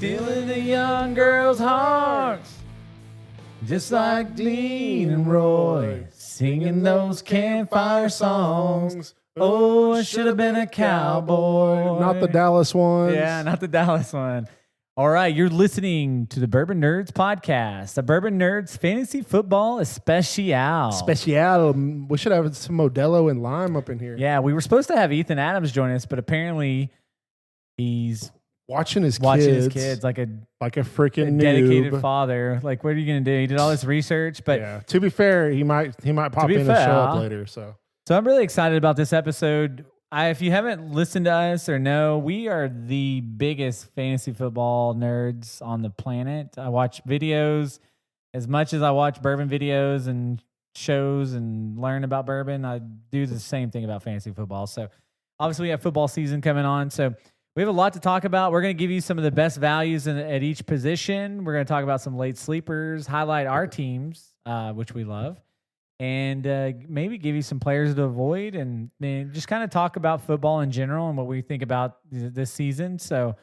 stealing the young girls' hearts. Just like Dean and Roy, singing those campfire songs. Oh, I should have been a cowboy. Not the Dallas ones. Yeah, not the Dallas one. All right, you're listening to the Bourbon Nerdz podcast, the Bourbon Nerdz Fantasy Football Especial. Special. We should have some Modelo and lime up in here. Yeah, we were supposed to have Ethan Adams join us, but apparently he's watching his kids like a freaking dedicated noob. father. Like, what are you going to do? He did all this research, but yeah. To be fair, he might pop in and show up later. So I'm really excited about this episode. If you haven't listened to us or know, we are the biggest fantasy football nerds on the planet. I watch videos as much as I watch bourbon videos and shows and learn about bourbon. I do the same thing about fantasy football. So obviously we have football season coming on. So we have a lot to talk about. We're going to give you some of the best values at each position. We're going to talk about some late sleepers, highlight our teams, which we love, and maybe give you some players to avoid, and just kind of talk about football in general and what we think about this season. So,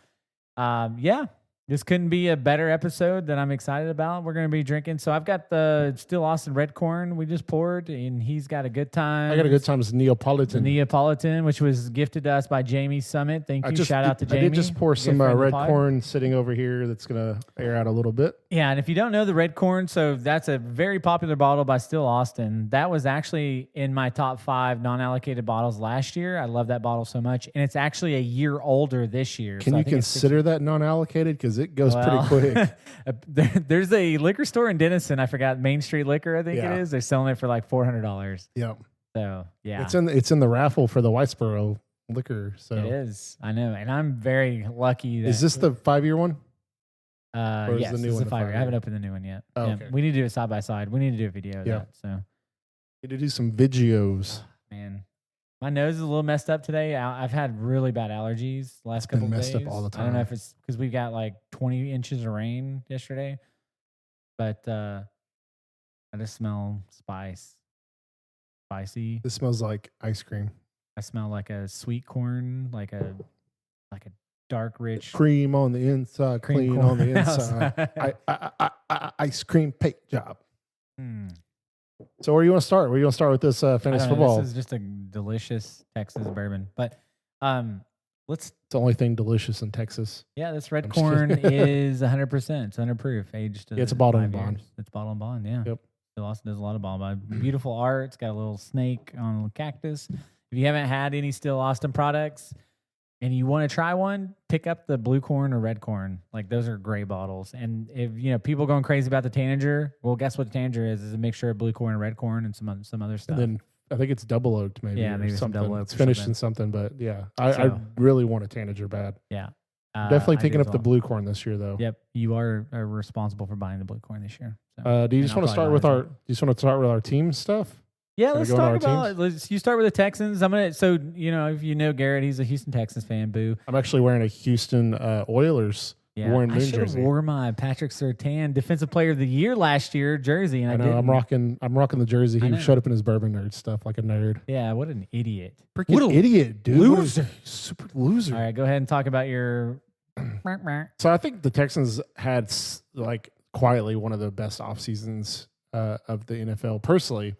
this couldn't be a better episode that I'm excited about. We're going to be drinking. So I've got the Still Austin Red Corn we just poured, and he's got a good time. I got a good time. It's Neapolitan. The Neapolitan, which was gifted to us by Jamie Summit. Thank you. Shout out to Jamie. I did just pour some red corn sitting over here that's going to air out a little bit. Yeah, and if you don't know the red corn, so that's a very popular bottle by Still Austin. That was actually in my top 5 non-allocated bottles last year. I love that bottle so much, and it's actually a year older this year. Can you consider that non-allocated? Because it goes pretty quick. There's a liquor store in Denison. I forgot, Main Street Liquor, I think it is. They're selling it for like $400. Yep. So yeah, it's in the raffle for the Whitesboro liquor. So it is. I know, and I'm very lucky. Is this the 5-year one? Yes, this is a 5-year. I haven't opened the new one yet. Oh, yeah, okay. We need to do it side by side. We need to do a video of that. So need to do some videos. Man, my nose is a little messed up today. I've had really bad allergies the last couple of days. Messed up all the time. I don't know if it's because we got like 20 inches of rain yesterday, but I just smell spicy. This smells like ice cream. I smell like a sweet corn, like a dark, rich cream on the inside, clean on the inside. Ice cream paint job. So where do you want to start? Where do you want to start with this fantasy football? This is just a delicious Texas bourbon, but it's the only thing delicious in Texas. Yeah, this red corn is 100%. It's 100 proof, aged. It's a bottle and bond. It's bottle and bond. Yeah. Yep. Still Austin does a lot of bottle and bond. Beautiful art. It's got a little snake on a cactus. If you haven't had any Still Austin products and you want to try one, pick up the blue corn or red corn. Like, those are great bottles. And if people going crazy about the Tanager, well, guess what the Tanager is a mixture of blue corn and red corn and some other stuff. And then I think it's double oaked, maybe. Yeah, maybe something. Some double oaked. It's finished in something, but yeah, I really want a Tanager bad. Yeah. Definitely picking up the blue corn this year, though. Yep, you are responsible for buying the blue corn this year. So, do you just want to start with our team stuff? Yeah, let's talk about. You start with the Texans. If you know Garrett, he's a Houston Texans fan. Boo. I'm actually wearing a Houston Oilers. Yeah, I should have wore my Patrick Surtain Defensive Player of the Year last year jersey, and I know I'm rocking the jersey. He showed up in his Bourbon Nerd stuff like a nerd. Yeah, what an idiot! What an idiot, dude! Loser, super loser. All right, go ahead and talk about your. So I think the Texans had quietly one of the best off seasons of the NFL. Personally,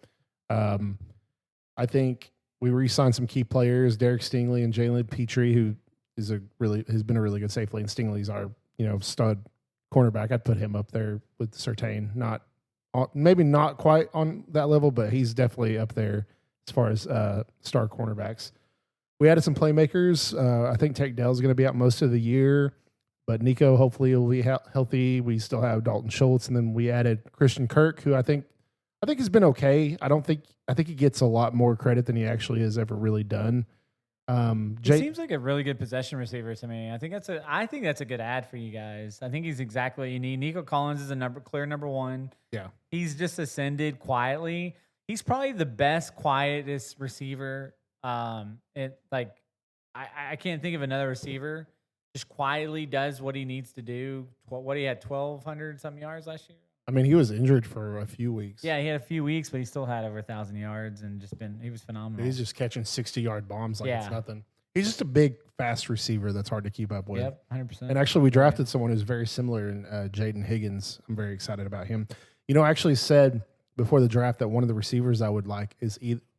I think we re-signed some key players, Derek Stingley and Jalen Petrie, who has been a really good safe lane. Stingley's our stud cornerback. I'd put him up there with Surtain. Maybe not quite on that level, but he's definitely up there as far as star cornerbacks. We added some playmakers. I think Tank Dell's going to be out most of the year, but Nico hopefully will be healthy. We still have Dalton Schultz, and then we added Christian Kirk, who I think has been okay. I think he gets a lot more credit than he actually has ever really done. He seems like a really good possession receiver to me. I think that's a good ad for you guys. I think he's exactly what you need. Nico Collins is a clear number 1. Yeah, he's just ascended quietly. He's probably the best, quietest receiver. I can't think of another receiver just quietly does what he needs to do. What he had 1,200 some yards last year. I mean, he was injured for a few weeks. Yeah, he had a few weeks, but he still had over 1,000 yards and he was phenomenal. He's just catching 60-yard bombs like it's nothing. He's just a big, fast receiver that's hard to keep up with. Yep, 100%. And actually, we drafted someone who's very similar in Jaden Higgins. I'm very excited about him. You know, I actually said before the draft that one of the receivers I would like is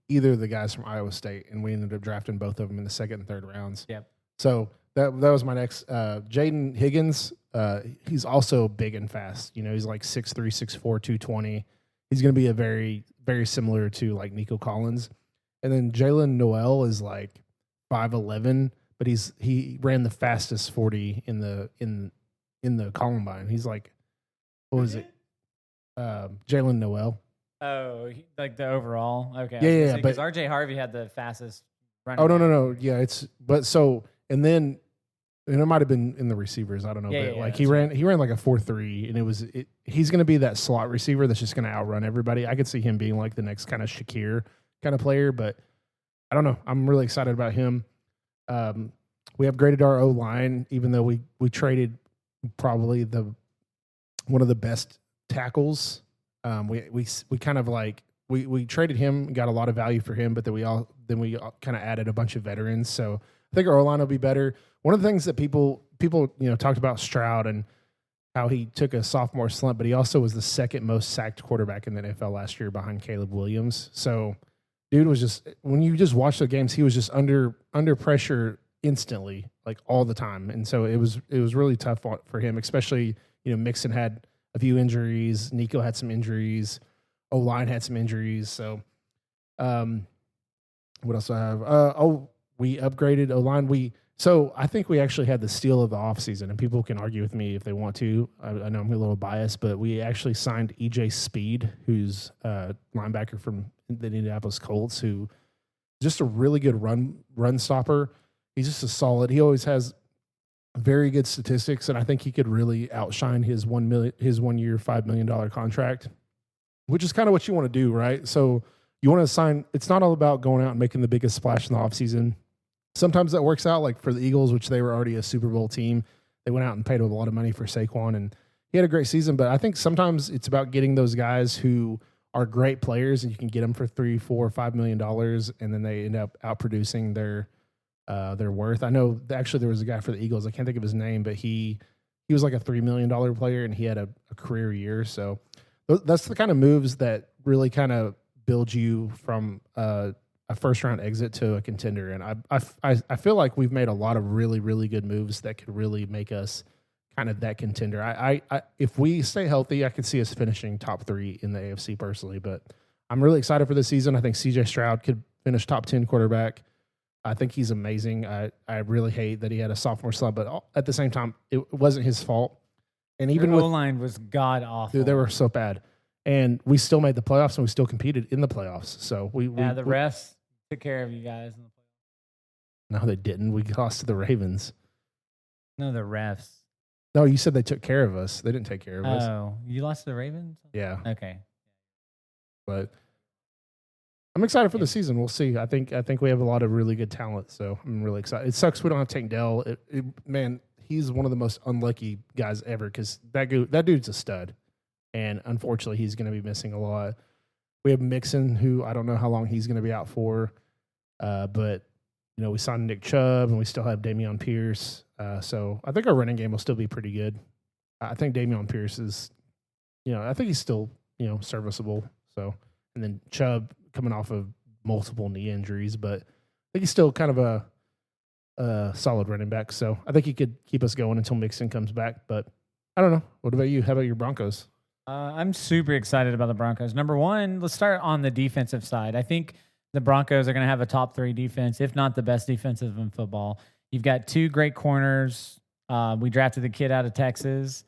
either the guys from Iowa State, and we ended up drafting both of them in the second and third rounds. Yep. So that was my next. Jaden Higgins, he's also big and fast. You know, he's like 6'3", 6'4", 220. He's going to be a very, very similar to like Nico Collins. And then Jalen Noel is like 5'11", but he ran the fastest 40 in the Columbine. He's like, what was it? Jalen Noel. Oh, like the overall? Okay. Yeah. Because RJ Harvey had the fastest running. Oh, no. Yeah, and then it might have been in the receivers. I don't know. Yeah, but like he ran like a 4.3, and he's going to be that slot receiver that's just going to outrun everybody. I could see him being like the next kind of Shakir kind of player, but I don't know. I'm really excited about him. We upgraded our O-line, even though we traded probably one of the best tackles. We kind of like we traded him, got a lot of value for him, but then we kind of added a bunch of veterans. So I think our O-line will be better. One of the things that people talked about Stroud and how he took a sophomore slump, but he also was the second most sacked quarterback in the NFL last year behind Caleb Williams. So dude was just, when you just watch the games, he was just under pressure instantly, like all the time. And so it was really tough for him, especially, Mixon had a few injuries. Nico had some injuries. O-line had some injuries. So what else do I have? We upgraded O-line. So I think we actually had the steal of the offseason, and people can argue with me if they want to. I know I'm a little biased, but we actually signed EJ Speed, who's a linebacker from the Indianapolis Colts, who just a really good run stopper. He's just a solid. He always has very good statistics, and I think he could really outshine his 1 year $5 million contract, which is kind of what you want to do, right? So you want to sign. It's not all about going out and making the biggest splash in the offseason. Sometimes that works out, like for the Eagles, which they were already a Super Bowl team. They went out and paid a lot of money for Saquon, and he had a great season. But I think sometimes it's about getting those guys who are great players, and you can get them for $3, $4, $5 million, and then they end up outproducing their worth. I know actually there was a guy for the Eagles. I can't think of his name, but he was like a $3 million player, and he had a career year. So that's the kind of moves that really kind of build you from a first round exit to a contender. And I feel like we've made a lot of really, really good moves that could really make us kind of that contender. I if we stay healthy, I could see us finishing top 3 in the AFC personally, but I'm really excited for this season. I think CJ Stroud could finish top 10 quarterback. I think he's amazing. I really hate that he had a sophomore slump, but at the same time, it wasn't his fault. And even with O-line was god awful. Dude, they were so bad. And we still made the playoffs, and we still competed in the playoffs. So the refs took care of you guys in the playoffs. No, they didn't. We lost to the Ravens. No, the refs. No, you said they took care of us. They didn't take care of us. Oh, you lost to the Ravens? Yeah. Okay. But I'm excited for the season. We'll see. I think we have a lot of really good talent, so I'm really excited. It sucks we don't have Tank Dell. Man, he's one of the most unlucky guys ever because that dude's a stud, and unfortunately, he's going to be missing a lot. We have Mixon, who I don't know how long he's going to be out for, but we signed Nick Chubb, and we still have Dameon Pierce. So I think our running game will still be pretty good. I think Dameon Pierce is, I think he's still serviceable. So and then Chubb coming off of multiple knee injuries, but I think he's still kind of a solid running back. So I think he could keep us going until Mixon comes back. But I don't know. What about you? How about your Broncos? I'm super excited about the Broncos. Number one, let's start on the defensive side. I think the Broncos are going to have a top 3 defense, if not the best defensive in football. You've got 2 great corners. We drafted the kid out of Texas.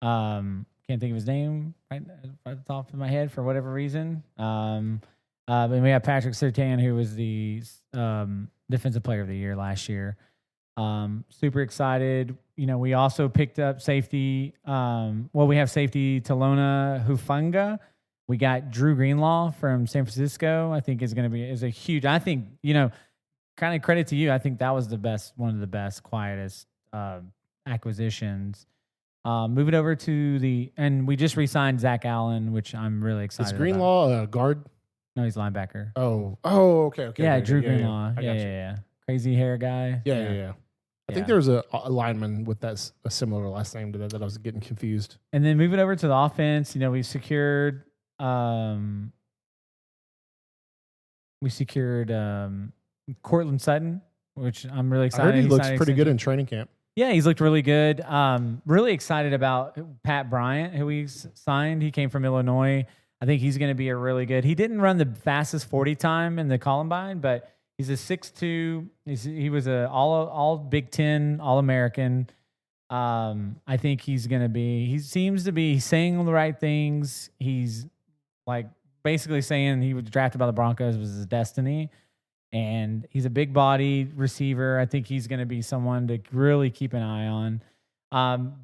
Can't think of his name right at the top of my head for whatever reason. And we have Patrick Surtain, who was the defensive player of the year last year. Super excited. We also picked up safety. We have safety Talona Hufanga. We got Drew Greenlaw from San Francisco. I think is a huge. I think kind of credit to you. I think that was one of the best, quietest acquisitions. Moving over and we just re-signed Zach Allen, which I'm really excited. Is Greenlaw a guard? No, he's linebacker. Oh, okay. Yeah, Drew Greenlaw. Yeah. crazy hair guy. Yeah. I think there was a lineman with a similar last name to that I was getting confused. And then moving over to the offense, we secured Cortland Sutton, which I'm really excited. I heard he looks pretty good in training camp. Yeah, he's looked really good. Really excited about Pat Bryant, who we signed. He came from Illinois. I think he's going to be a really good. He didn't run the fastest 40 time in the Columbine, but he's a 6'2". He was a all Big Ten All-American. I think he's going to be. He seems to be saying all the right things. He's like basically saying he was drafted by the Broncos was his destiny. And he's a big body receiver. I think he's going to be someone to really keep an eye on.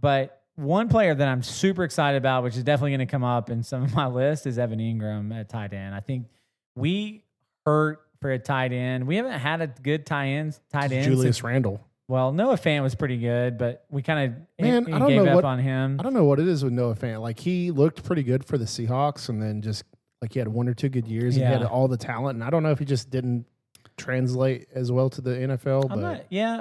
But one player that I'm super excited about, which is definitely going to come up in some of my list, is Evan Ingram at tight end. I think we hurt for a tight end. We haven't had a good tight end. Julius Randle. Well, Noah Fant was pretty good, but we kind of gave up on him. I don't know what it is with Noah Fant. Like, he looked pretty good for the Seahawks, and then just like he had 1 or 2 good years. Yeah. He had all the talent, and I don't know if he just didn't translate as well to the NFL,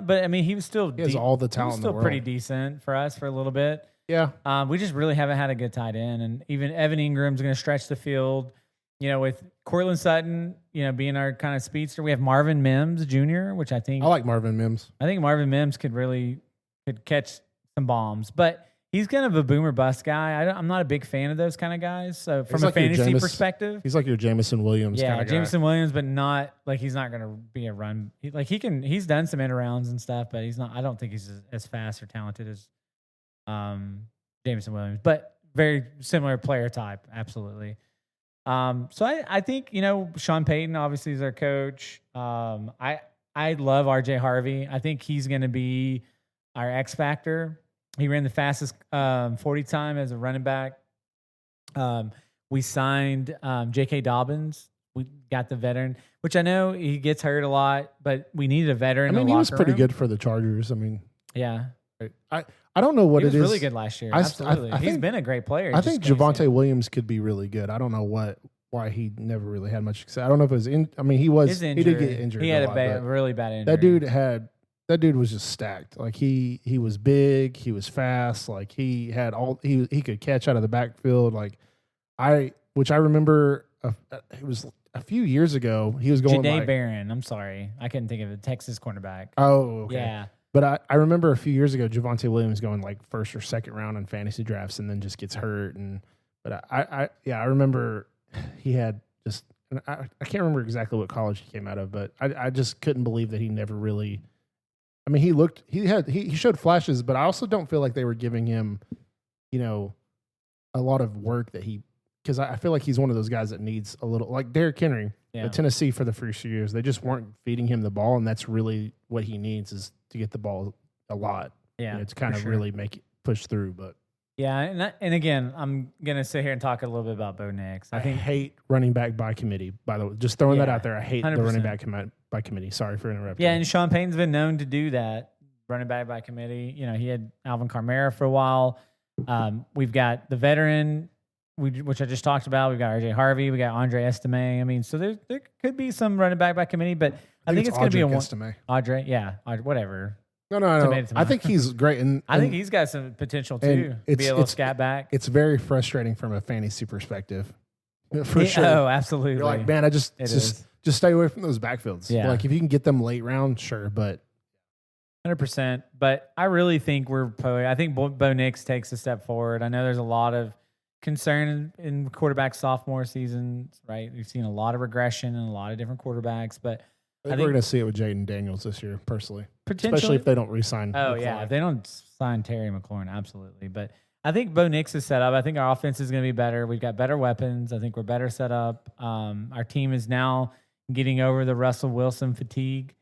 but I mean, he was still he has all the talent. He was still pretty decent for us for a little bit. Yeah, we just really haven't had a good tight end, and even Evan Ingram's going to stretch the field. With Cortland Sutton, being our kind of speedster, we have Marvin Mims Jr., which I like Marvin Mims. I think Marvin Mims could catch some bombs, but he's kind of a boomer bust guy. I'm not a big fan of those kind of guys. So from a fantasy perspective, he's like your Jameson Williams. Yeah, kind of Jameson Williams, but not like he's not going to be a run. He's done some end-arounds and stuff, but he's not. I don't think he's as fast or talented as Jameson Williams, but very similar player type, absolutely. So I think Sean Payton obviously is our coach. I love RJ Harvey. I think he's going to be our X factor. He ran the fastest 40 time as a running back. We signed J.K. Dobbins. We got the veteran, which I know he gets hurt a lot, but we needed a veteran. I mean, he was pretty good for the Chargers. I mean, yeah. I don't know what it is. He was really good last year. Absolutely. He's been a great player. I think Javonte Williams could be really good. I don't know why he never really had much success. I don't know if it was he did get injured. He had a really bad injury. That dude was just stacked. Like he was big, he was fast, like he could catch out of the backfield. Like I remember it was a few years ago. He was going Ja'Day Barron. I'm sorry, I couldn't think of it. Texas cornerback. Oh, okay. Yeah. But I remember a few years ago, Javonte Williams going like first or second round in fantasy drafts, and then just gets hurt. But I remember he had just I can't remember exactly what college he came out of, but I just couldn't believe that he never really. I mean, he showed flashes, but I also don't feel like they were giving him, a lot of work because I feel like he's one of those guys that needs a little, like Derrick Henry at Tennessee for the first few years. They just weren't feeding him the ball, and that's really what he needs is to get the ball a lot. Yeah, to kind of really make it push through. But yeah, and again, I'm gonna sit here and talk a little bit about Bo Nix. I hate running back by committee. By the way, just throwing that out there. I hate 100%. The running back by committee. Sorry for interrupting. Yeah, and Sean Payton's been known to do that, running back by committee. He had Alvin Kamara for a while. We've got the veteran, which I just talked about. We've got RJ Harvey. We got Andre Estime. I mean, so there could be some running back by committee, but I think it's going to be a one. Estime. Andre, yeah, whatever. No. I think he's great, and I think he's got some potential too. Be a little scat back. It's very frustrating from a fantasy perspective, for sure. Oh, absolutely. You're like, man, just stay away from those backfields. Yeah. Like if you can get them late round, sure, but 100%. But I really think I think Bo Nix takes a step forward. I know there's a lot of concern in quarterback sophomore seasons, right? We've seen a lot of regression in a lot of different quarterbacks, but I think we're going to see it with Jaden Daniels this year, personally. Potentially. Especially if they don't re-sign. Oh, yeah. If they don't sign Terry McLaurin, absolutely. But I think Bo Nix is set up. I think our offense is going to be better. We've got better weapons. I think we're better set up. Our team is now getting over the Russell Wilson fatigue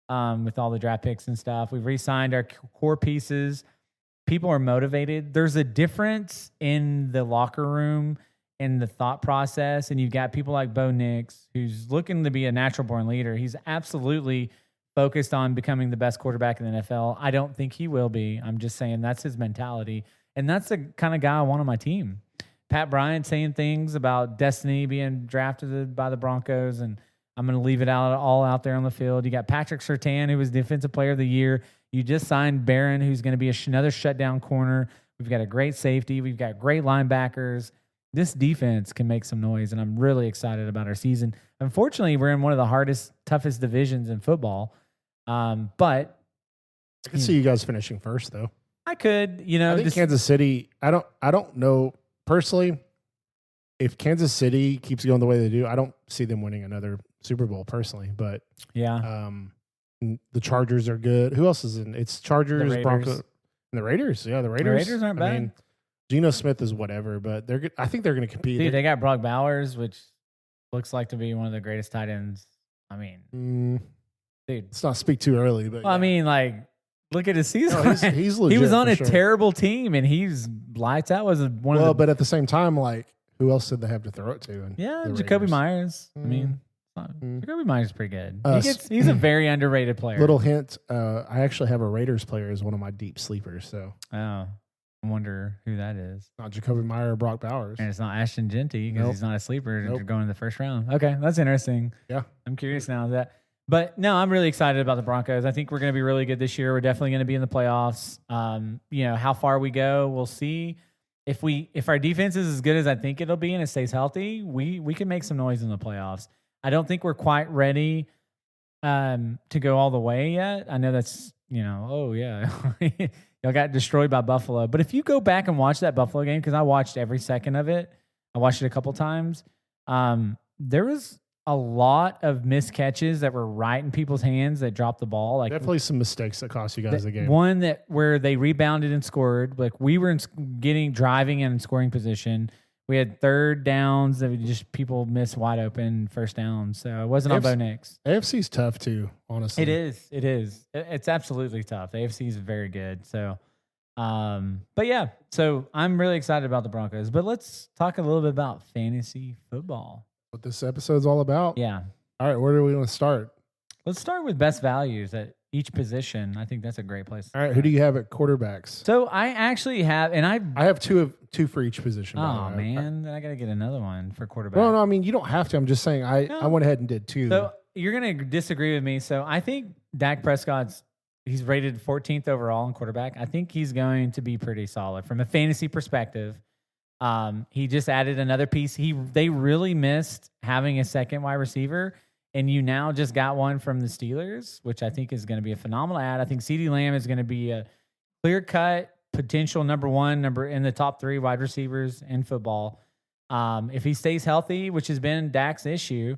with all the draft picks and stuff. We've re-signed our core pieces. People are motivated. There's a difference in the locker room and the thought process, and you've got people like Bo Nix, who's looking to be a natural-born leader. He's absolutely focused on becoming the best quarterback in the NFL. I don't think he will be. I'm just saying that's his mentality, and that's the kind of guy I want on my team. Pat Bryant saying things about destiny being drafted by the Broncos, and I'm going to leave it all out there on the field. You got Patrick Surtain, who was Defensive Player of the Year. You just signed Barron, who's going to be another shutdown corner. We've got a great safety. We've got great linebackers. This defense can make some noise, and I'm really excited about our season. Unfortunately, we're in one of the hardest, toughest divisions in football. But I can see you guys finishing first, though. I could, I think Kansas City. I don't know personally if Kansas City keeps going the way they do. I don't see them winning another Super Bowl personally, but yeah. The Chargers are good. Who else is in? It's Chargers, Broncos, and the Raiders. Yeah, the Raiders. The Raiders aren't bad. I mean, Geno Smith is whatever, but they're good. I think they're going to compete. Dude, they got Brock Bowers, which looks like to be one of the greatest tight ends. I mean, dude, let's not speak too early, but well, I mean, like, look at his season. No, he's legit. He was on a sure. terrible team, and he's lights out. Was one of the. But at the same time, like, who else did they have to throw it to? Jacoby Myers. I mean, Jacoby Myers is pretty good. He's a very underrated player. Little hint: I actually have a Raiders player as one of my deep sleepers. So, I wonder who that is. Not Jacoby Myers or Brock Bowers, and it's not Ashton Genty because he's not a sleeper. Nope. You're going in the first round. Okay, that's interesting. Yeah, I'm curious now that. But no, I'm really excited about the Broncos. I think we're going to be really good this year. We're definitely going to be in the playoffs. How far we go, we'll see. If our defense is as good as I think it'll be and it stays healthy, we can make some noise in the playoffs. I don't think we're quite ready to go all the way yet. I know that's, oh yeah, y'all got destroyed by Buffalo. But if you go back and watch that Buffalo game, because I watched every second of it, I watched it a couple times. There was a lot of missed catches that were right in people's hands that dropped the ball. Like definitely some mistakes that cost you guys the game. One where they rebounded and scored. Like we were driving and scoring position. We had third downs that just people missed wide open first downs. So it wasn't on Bo Nix. AFC's tough too, honestly. It is. It's absolutely tough. The AFC is very good. So, but yeah. So I'm really excited about the Broncos. But let's talk a little bit about fantasy football. What this episode's all about. Yeah. All right. Where do we want to start? Let's start with best values at each position. I think that's a great place. All right. Who do you have at quarterbacks? So I actually have, and I have two for each position. Oh man, then I got to get another one for quarterback. No, I mean you don't have to. I'm just saying I went ahead and did two. So you're gonna disagree with me. So I think Dak Prescott's he's rated 14th overall in quarterback. I think he's going to be pretty solid from a fantasy perspective. He just added another piece. They really missed having a second wide receiver, and you now just got one from the Steelers, which I think is going to be a phenomenal add. I think CeeDee Lamb is going to be a clear-cut potential number in the top 3 wide receivers in football. If he stays healthy, which has been Dak's issue,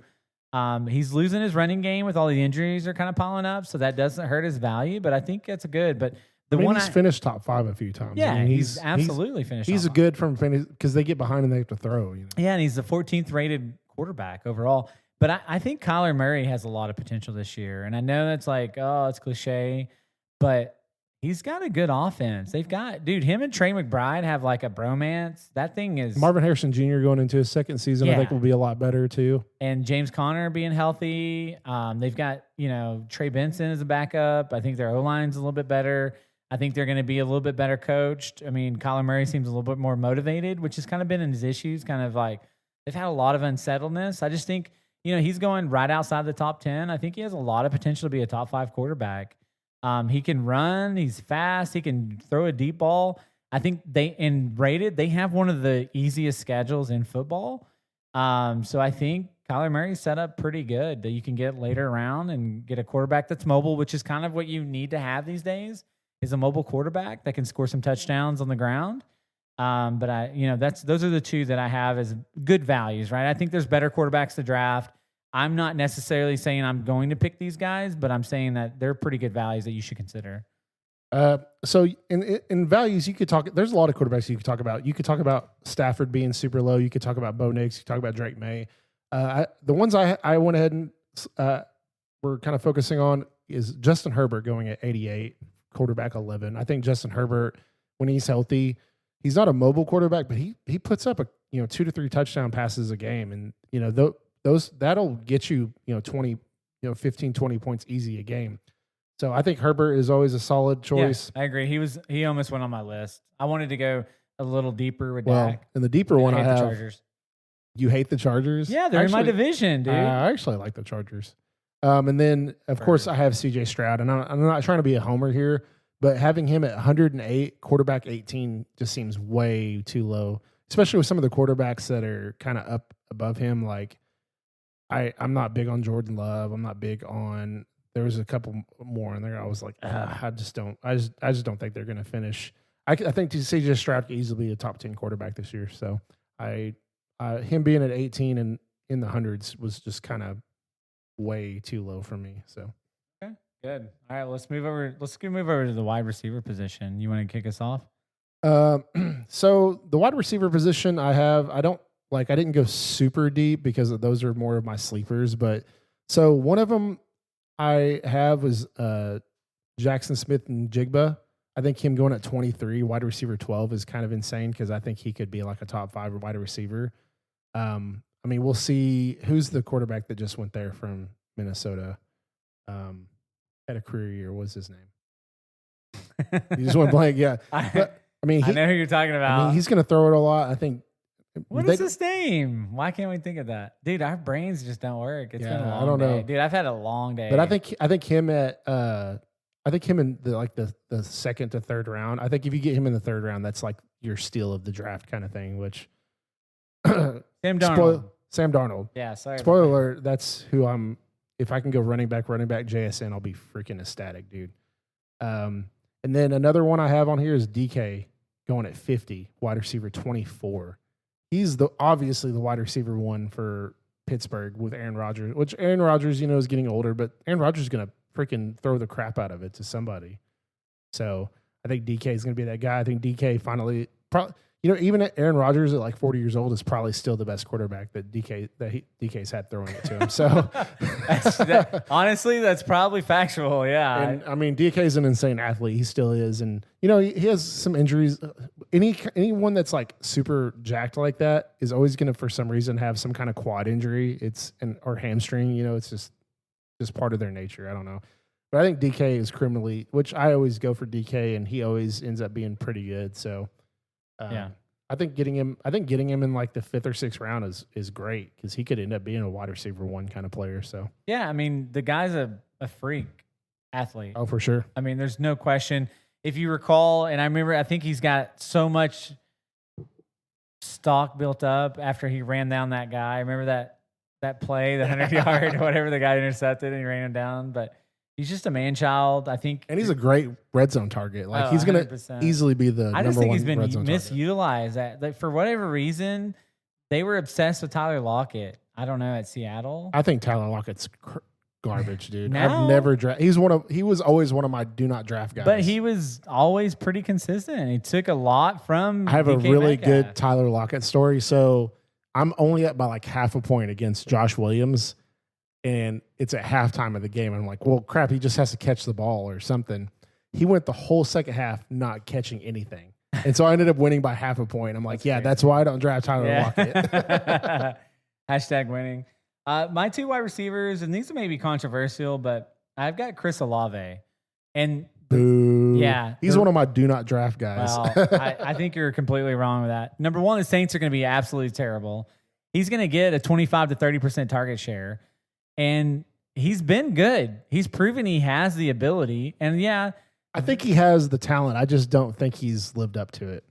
he's losing his running game with all the injuries are kind of piling up, so that doesn't hurt his value. But I think that's good. But he's finished top 5 a few times. Yeah, he's absolutely finished. He's good from fantasy because they get behind and they have to throw. Yeah, and he's the 14th rated quarterback overall. But I think Kyler Murray has a lot of potential this year. And I know that's like, it's cliche, but he's got a good offense. They've got, him and Trey McBride have like a bromance. That thing is. Marvin Harrison Jr. going into his second season, I think will be a lot better too. And James Conner being healthy. They've got, Trey Benson as a backup. I think their O-line's a little bit better. I think they're going to be a little bit better coached. I mean, Kyler Murray seems a little bit more motivated, which has kind of been in his issues, kind of like they've had a lot of unsettledness. I just think, he's going right outside the top 10. I think he has a lot of potential to be a top 5 quarterback. He can run. He's fast. He can throw a deep ball. I think they have one of the easiest schedules in football. So I think Kyler Murray's set up pretty good that you can get later around and get a quarterback that's mobile, which is kind of what you need to have these days. Is a mobile quarterback that can score some touchdowns on the ground. But those are the two that I have as good values, right? I think there's better quarterbacks to draft. I'm not necessarily saying I'm going to pick these guys, but I'm saying that they're pretty good values that you should consider. So in values, you could talk. There's a lot of quarterbacks you could talk about. You could talk about Stafford being super low. You could talk about Bo Nix. You could talk about Drake May. The ones I went ahead and we're kind of focusing on is Justin Herbert going at 88. Quarterback 11. I think Justin Herbert, when he's healthy, he's not a mobile quarterback, but he puts up 2 to 3 touchdown passes a game, and that'll get you 20, 15, 20 points easy a game. So I think Herbert is always a solid choice. Yeah, I agree. He almost went on my list. I wanted to go a little deeper with Dak. And the deeper one I have, Chargers. You hate the Chargers? Yeah, they're in my division, dude. I actually like the Chargers. And then, of course, I have C.J. Stroud, and I'm not trying to be a homer here, but having him at 108, quarterback 18, just seems way too low, especially with some of the quarterbacks that are kind of up above him. Like, I'm not big on Jordan Love. I'm not big on. There was a couple more in there. I was like, I just don't think they're going to finish. I think C.J. Stroud could easily be a top 10 quarterback this year. So him being at 18 and in the hundreds was just kind of way too low for me. So okay, good. All right, let's move over to the wide receiver position. You want to kick us off? So the wide receiver position I didn't go super deep because those are more of my sleepers. But so one of them I have was Jackson Smith and Jigba. I think him going at 23, wide receiver 12 is kind of insane because I think he could be like a top 5 wide receiver. I mean, we'll see who's the quarterback that just went there from Minnesota. Had a career year. What's his name? He just went blank. Yeah. I know who you're talking about. I mean, he's going to throw it a lot. I think. What is his name? Why can't we think of that? Dude, our brains just don't work. It's been a long day. Dude, I've had a long day. But I think him in the second to third round. I think if you get him in the third round, that's like your steal of the draft kind of thing, which Sam Darnold. Sam Darnold. Yeah, sorry. Spoiler alert, that's who I'm. If I can go running back JSN, I'll be freaking ecstatic, dude. And then another one I have on here is DK going at 50, wide receiver 24. He's obviously the wide receiver one for Pittsburgh with Aaron Rodgers, which Aaron Rodgers, is getting older, but Aaron Rodgers is going to freaking throw the crap out of it to somebody. So I think DK is going to be that guy. I think DK finally, even at Aaron Rodgers at like 40 years old is probably still the best quarterback that DK's had throwing it to him. So honestly, that's probably factual. Yeah. And I mean, DK is an insane athlete. He still is. And, he has some injuries. Anyone that's like super jacked like that is always going to, for some reason, have some kind of quad injury. Or hamstring, it's just part of their nature. I don't know. But I think DK is criminally, which I always go for DK, and he always ends up being pretty good. So, yeah, I think getting him in like the 5th or 6th round is great because he could end up being a wide receiver one kind of player. So, yeah, I mean, the guy's a freak athlete. Oh, for sure. I mean, there's no question. If you recall, and I think he's got so much stock built up after he ran down that guy. Remember that play, the 100-yard, whatever, the guy intercepted and he ran him down. But he's just a man-child, I think. And he's a great red zone target. Like, he's going to easily be the number one. I just think he's been misutilized. Like, for whatever reason, they were obsessed with Tyler Lockett. I don't know, at Seattle. I think Tyler Lockett's garbage, dude. I've never he was always one of my do not draft guys. But he was always pretty consistent. He took a lot from I have a really good Tyler Lockett story. So I'm only up by like half a point against Josh Williams, and it's at halftime of the game. I'm like, well, crap, he just has to catch the ball or something. He went the whole second half not catching anything. And so I ended up winning by half a point. I'm like, that's why I don't draft Tyler Lockett. Hashtag winning. My 2 wide receivers, and these may be controversial, but I've got Chris Olave. And boo. Yeah. He's one of my do not draft guys. Well, I think you're completely wrong with that. Number one, the Saints are going to be absolutely terrible. He's going to get a 25 to 30% target share. And he's been good. He's proven he has the ability. And I think he has the talent. I just don't think he's lived up to it.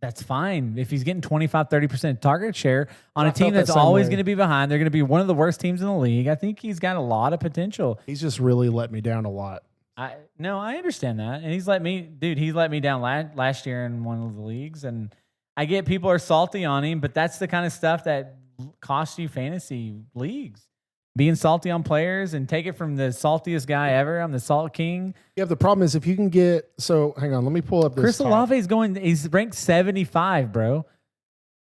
That's fine. If he's getting 25, 30% target share on a team that's always going to be behind, they're going to be one of the worst teams in the league. I think he's got a lot of potential. He's just really let me down a lot. I understand that. And he's let me down last year in one of the leagues. And I get people are salty on him, but that's the kind of stuff that costs you fantasy leagues. Being salty on players, and take it from the saltiest guy ever. I'm the Salt King. Yeah, the problem is if you can get... So, hang on. Let me pull up this. Chris Olave is he's ranked 75, bro.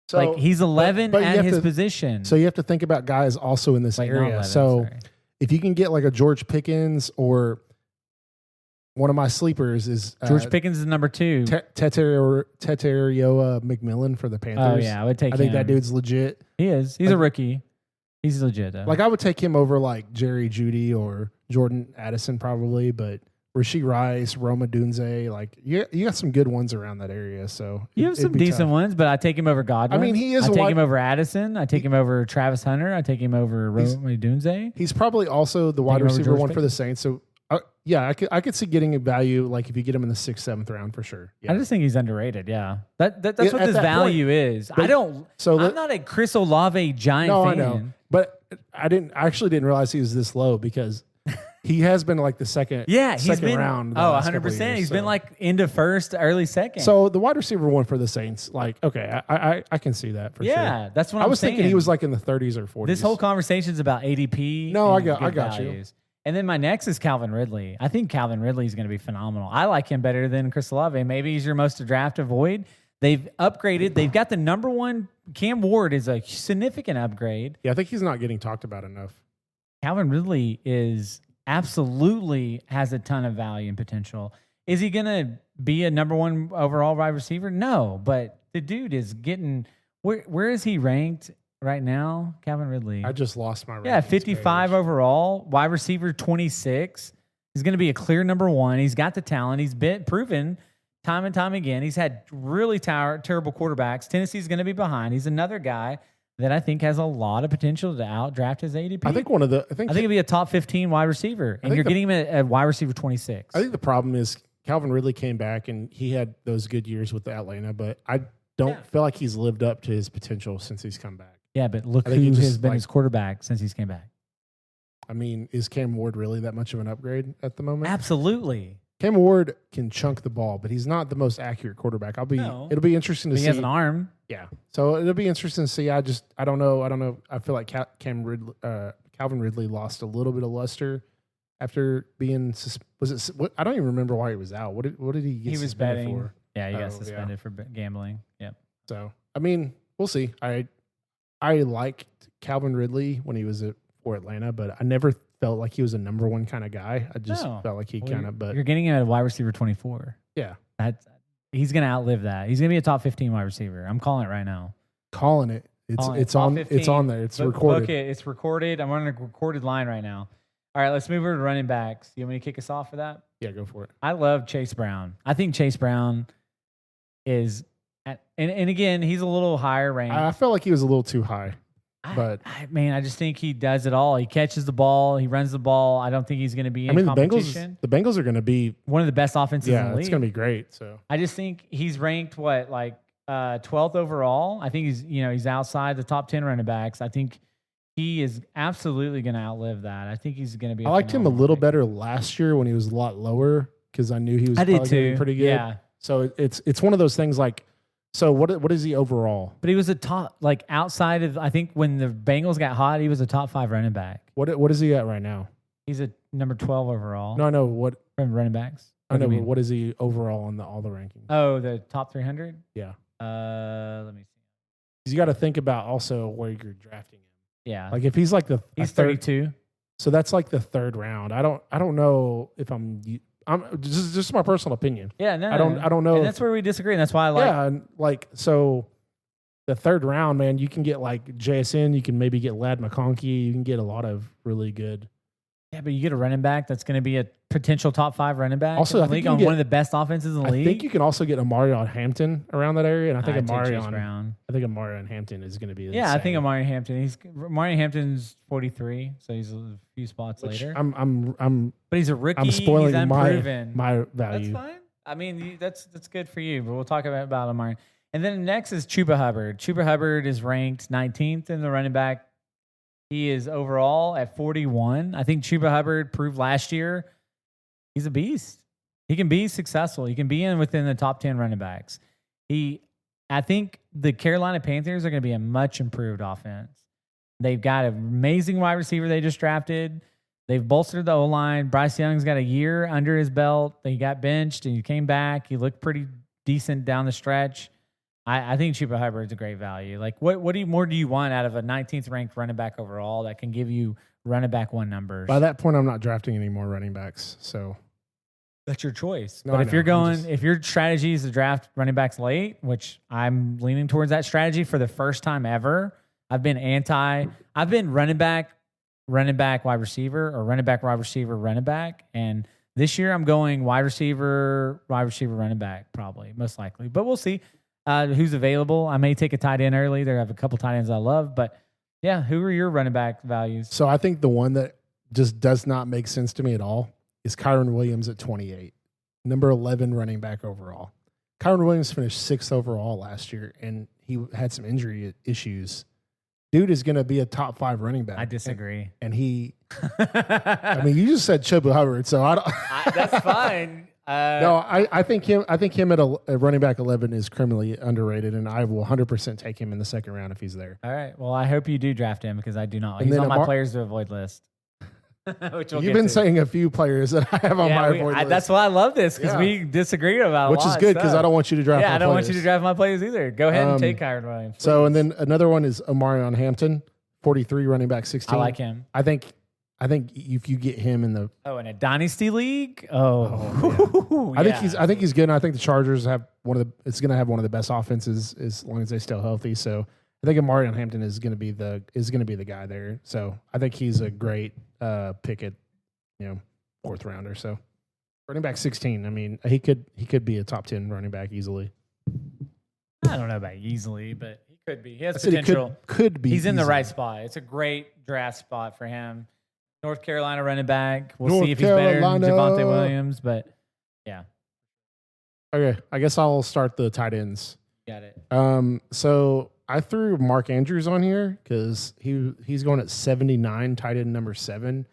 So, like, he's 11 but at his position. So you have to think about guys also in this area. 11, if you can get like a George Pickens, or one of my sleepers is... George Pickens is number 2. Teterio McMillan for the Panthers. Oh, yeah. I would take him. I think that dude's legit. He is. He's a rookie. He's legit, though. Like, I would take him over like Jerry Jeudy or Jordan Addison probably, but Rasheed Rice, Roma Dunze. Like you got some good ones around that area. So you have some decent ones, but I take him over Godwin. I mean, he is. I take him over Addison. I take him over Travis Hunter. I take him over Roma Dunze. He's probably also the wide receiver one for the Saints. So yeah, I could see getting a value like if you get him in the 6th, 7th round for sure. Yeah. I just think he's underrated. Yeah, that's what this value is. I'm not a Chris Olave giant fan. I know, but I actually didn't realize he was this low because he has been like the second. Yeah, he's been round. 100%. He's been like into first, early second. So the wide receiver one for the Saints, like okay, I can see that for sure. Yeah, that's what I was thinking. He was like in the 30s or 40s. This whole conversation is about ADP. No, I got you. And then my next is Calvin Ridley. I think Calvin Ridley is going to be phenomenal. I like him better than Chris Olave. Maybe he's your most to draft avoid. They've upgraded. They've got the number one. Cam Ward is a significant upgrade. Yeah, I think he's not getting talked about enough. Calvin Ridley is absolutely has a ton of value and potential. Is he going to be a number one overall wide receiver? No, but the dude is getting where is he ranked right now? Calvin Ridley. I just lost my rankings. Yeah, 55 overall, wide receiver 26. He's going to be a clear number one. He's got the talent. He's been proven time and time again. He's had really terrible quarterbacks. Tennessee's going to be behind. He's another guy that I think has a lot of potential to outdraft his ADP. I think he'll be a top 15 wide receiver, and you're getting him at wide receiver 26. I think the problem is Calvin Ridley came back and he had those good years with Atlanta, but I don't feel like he's lived up to his potential since he's come back. Yeah, but look who has been his quarterback since he's came back. I mean, is Cam Ward really that much of an upgrade at the moment? Absolutely. Cam Ward can chunk the ball, but he's not the most accurate quarterback. It'll be interesting to see. He has an arm. Yeah. So it'll be interesting to see. I don't know. I feel like Calvin Ridley lost a little bit of luster after being I don't even remember why he was out. What did he get suspended betting for? Yeah, he got suspended for gambling. Yep. So, I mean, we'll see. I liked Calvin Ridley when he was for Atlanta, but I never felt like he was a number one kind of guy. I just felt like but you're getting him at a wide receiver 24. Yeah. He's going to outlive that. He's going to be a top 15 wide receiver. I'm calling it right now. Calling it. It's on there. It's recorded. Okay, it's recorded. I'm on a recorded line right now. All right, let's move over to running backs. You want me to kick us off for that? Yeah, go for it. I love Chase Brown. I think Chase Brown is and again, he's a little higher ranked. I felt like he was a little too high. I just think he does it all. He catches the ball. He runs the ball. I don't think he's going to be in competition. The Bengals are going to be one of the best offenses in the league. It's going to be great. So I just think he's ranked 12th overall. I think he's outside the top 10 running backs. I think he is absolutely going to outlive that. I think he's going to be. I liked him a little better last year when he was a lot lower because I knew he was. I did too. Pretty good. Yeah. So it's one of those things like. So what is he overall? But he was a top, outside of, I think when the Bengals got hot, he was a top 5 running back. What is he at right now? He's a number 12 overall. No, I know what from running backs. I know, but what is he overall on all the rankings? Oh, the top 300. Yeah. Let me see. You got to think about also where you're drafting him. Yeah. Like if he's like he's 32. So that's like the 3rd round. I don't know if I'm just my personal opinion. Yeah, no, I don't know. And that's where we disagree. And that's why I like. Yeah, and so the 3rd round, man, you can get like JSN. You can maybe get Ladd McConkey. You can get a lot of really good. Yeah, but you get a running back that's going to be a potential top 5 running back. Also, I think one of the best offenses in the league. I think you can also get Amarion Hampton around that area, and I think Amarion Hampton is going to be. Yeah, I think Amarion Hampton's 43, so he's a few spots later. But he's a rookie. I'm spoiling he's unproven. my value. That's fine. I mean, that's good for you. But we'll talk about Amarion. And then next is Chuba Hubbard. Chuba Hubbard is ranked 19th in the running back. He is overall at 41. I think Chuba Hubbard proved last year he's a beast. He can be successful. He can be within the top 10 running backs. I think the Carolina Panthers are going to be a much improved offense. They've got an amazing wide receiver they just drafted. They've bolstered the O-line. Bryce Young's got a year under his belt. He got benched and he came back. He looked pretty decent down the stretch. I think Chuba Hubbard's a great value. Like, what more do you want out of a 19th ranked running back overall that can give you running back 1 numbers? By that point, I'm not drafting any more running backs. So that's your choice. No, but if your strategy is to draft running backs late, which I'm leaning towards that strategy for the first time ever, I've been running back, wide receiver, or running back, wide receiver, running back. And This year, I'm going wide receiver, running back, probably, most likely. But we'll see who's available. I may take a tight end early. There have a couple tight ends I love. But, yeah, who are your running back values? So I think the one that just does not make sense to me at all is Kyron Williams at 28, number 11 running back overall. Kyron Williams finished 6th overall last year, and he had some injury issues. Dude is going to be a top 5 running back. I disagree. And he, I mean, you just said Chuba Hubbard, so I don't. That's fine. No, I think him at a running back 11 is criminally underrated, and I will 100% take him in the second round if he's there. All right. Well, I hope you do draft him because I do not. He's on my players to avoid list. You've been saying a few players that I have on my avoid list. That's why I love this because we disagree about which is good because I don't want you to draft. Yeah, I don't want you to draft my players either. Go ahead and take Kyron Williams. Please. So, and then another one is Omarion Hampton, 43 running back, 16. I like him. I think if you get him in the in a dynasty league, I think he's good. And I think the Chargers have it's going to have one of the best offenses as long as they stay healthy. So I think Omarion Hampton is going to be the guy there. So I think he's a great pick at 4th rounder. So running back 16. I mean, he could be a top 10 running back easily. I don't know about easily, but he could be. He has potential. Could be. He's in the right spot. It's a great draft spot for him. North Carolina running back. We'll see if he's better than Javonte Williams, but yeah. Okay, I guess I'll start the tight ends. Got it. So I threw Mark Andrews on here because he's going at 79, tight end number 7.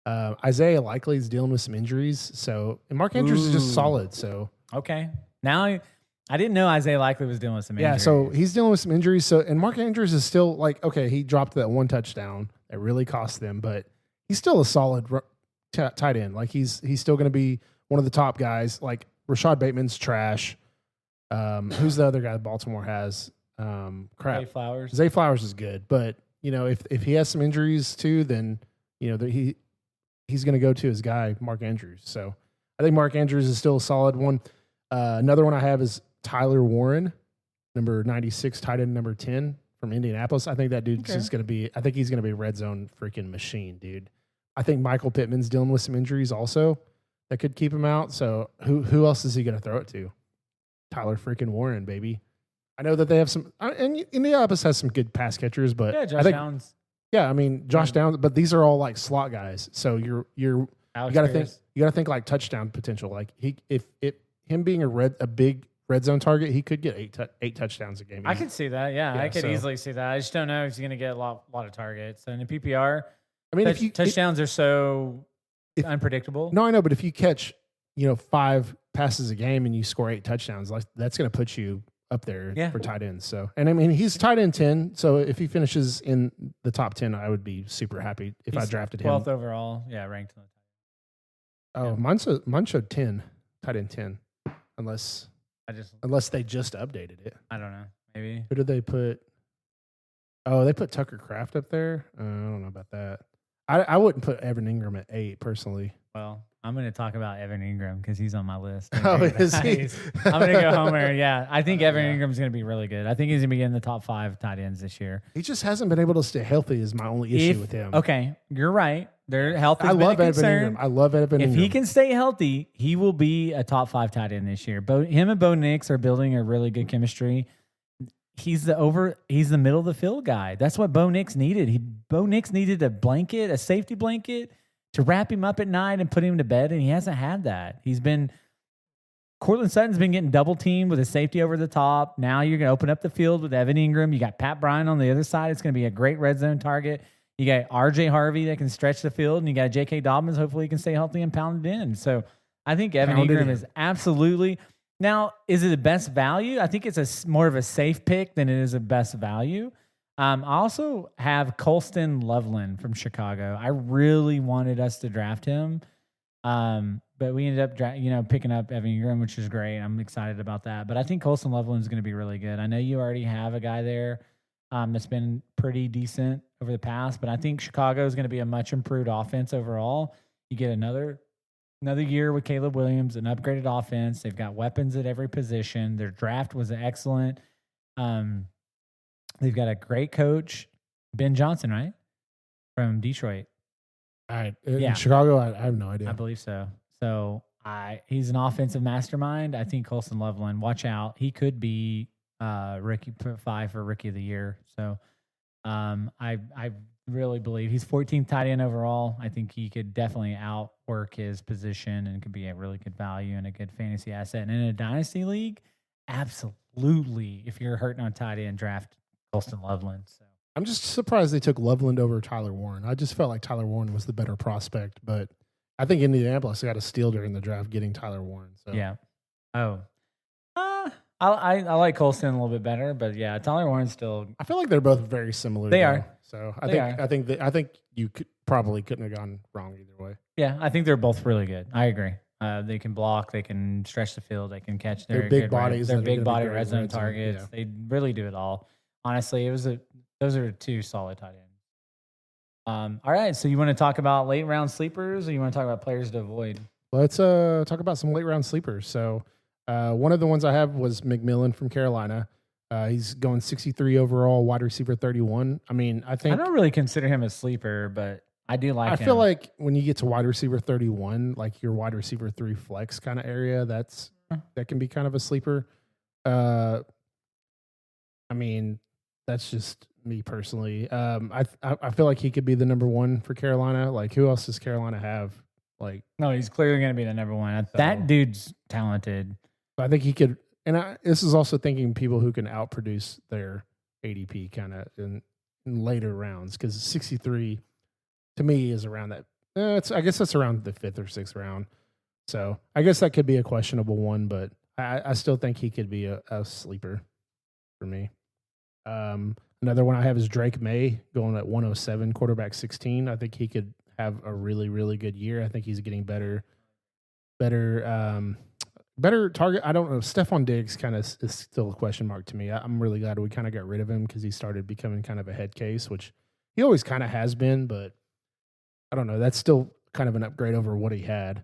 Isaiah Likely is dealing with some injuries, and Mark Andrews is just solid. So okay, now I didn't know Isaiah Likely was dealing with some injuries. Yeah, so he's dealing with some injuries. So and Mark Andrews is still he dropped that one touchdown that really cost them, but he's still a solid tight end. Like he's still going to be one of the top guys. Like Rashad Bateman's trash. Who's the other guy Baltimore has? Zay Flowers. Zay Flowers is good, but if he has some injuries too, then he's going to go to his guy Mark Andrews. So I think Mark Andrews is still a solid one. Another one I have is Tyler Warren, number 96, tight end number 10 from Indianapolis. I think that dude's just going to be. I think he's going to be a red zone freaking machine, dude. I think Michael Pittman's dealing with some injuries also that could keep him out. So who else is he going to throw it to? Tyler freaking Warren, baby. I know that they have some, and Indianapolis has some good pass catchers, but Josh Downs. Yeah, I mean Josh Downs, but these are all like slot guys. So you got to think like touchdown potential. Like if him being a big red zone target, he could get eight touchdowns a game. I could see that. Yeah, I could easily see that. I just don't know if he's going to get a lot of targets. And in PPR, I mean, touchdowns are so unpredictable. No, I know, but if you catch 5 passes a game and you score 8 touchdowns, like that's going to put you up there for tight ends. So, and I mean, he's tight end 10. So if he finishes in the top 10, I would be super happy if I drafted him. 12th overall. Yeah, ranked in the top. Oh, mine showed 10, tight end 10, unless they just updated it. I don't know. Maybe. Who did they put? Oh, they put Tucker Kraft up there. I don't know about that. I wouldn't put Evan Ingram at 8 personally. Well, I'm going to talk about Evan Ingram because he's on my list. Oh, is he? I'm going to go homer. Yeah, I think Evan Ingram's going to be really good. I think he's going to be in the top 5 tight ends this year. He just hasn't been able to stay healthy is my only issue with him. Okay, you're right. Their health is I love Evan Ingram. I love Evan Ingram. If he can stay healthy, he will be a top 5 tight end this year. Him and Bo Nix are building a really good chemistry. He's the middle of the field guy. That's what Bo Nix needed. Bo Nix needed a safety blanket to wrap him up at night and put him to bed, and he hasn't had that. Cortland Sutton's been getting double teamed with a safety over the top. Now you're going to open up the field with Evan Ingram. You got Pat Bryant on the other side. It's going to be a great red zone target. You got R.J. Harvey that can stretch the field, and you got J.K. Dobbins. Hopefully he can stay healthy and pound it in. So I think Evan Ingram is absolutely – now, is it the best value? I think it's more of a safe pick than it is a best value. I also have Colston Loveland from Chicago. I really wanted us to draft him, but we ended up picking up Evan Ingram, which is great. I'm excited about that. But I think Colston Loveland is going to be really good. I know you already have a guy there that's been pretty decent over the past, but I think Chicago is going to be a much improved offense overall. You get another year with Caleb Williams, an upgraded offense. They've got weapons at every position. Their draft was excellent. They've got a great coach, Ben Johnson, right? From Detroit. All right. In Chicago, I have no idea. I believe so. So he's an offensive mastermind. I think Colson Loveland, watch out. He could be Ricky 5 for Rookie of the Year. So I really believe he's 14th tight end overall. I think he could definitely outwork his position and could be a really good value and a good fantasy asset. And in a dynasty league, absolutely. If you're hurting on tight end, draft Colson Loveland. So I'm just surprised they took Loveland over Tyler Warren. I just felt like Tyler Warren was the better prospect, but I think Indianapolis got a steal during the draft getting Tyler Warren. So yeah. Oh. I like Colson a little bit better, but yeah, Tyler Warren's still. I feel like they're both very similar. They are. So I think you probably couldn't have gone wrong either way. Yeah, I think they're both really good. I agree. They can block, they can stretch the field, they can catch. They're big bodies. They're big body red zone targets. Yeah. They really do it all. Honestly, those are two solid tight ends. All right, so you want to talk about late round sleepers, or you want to talk about players to avoid? Let's talk about some late round sleepers. So one of the ones I have was McMillan from Carolina. He's going 63 overall, wide receiver 31. I mean, I don't really consider him a sleeper, but I do like him. I feel like when you get to wide receiver 31, like your wide receiver 3 flex kind of area, that can be kind of a sleeper. I mean, that's just me personally. I feel like he could be the number 1 for Carolina. Like, who else does Carolina have? Like, no, he's clearly going to be the number 1. That dude's talented. I think he could. And this is also thinking people who can outproduce their ADP kind of in later rounds, because 63 to me is around that. I guess that's around the 5th or 6th round. So I guess that could be a questionable one, but I still think he could be a sleeper for me. Another one I have is Drake May going at 107, quarterback 16. I think he could have a really, really good year. I think he's getting better target. I don't know. Stephon Diggs kind of is still a question mark to me. I'm really glad we kind of got rid of him because he started becoming kind of a head case, which he always kind of has been, but I don't know. That's still kind of an upgrade over what he had.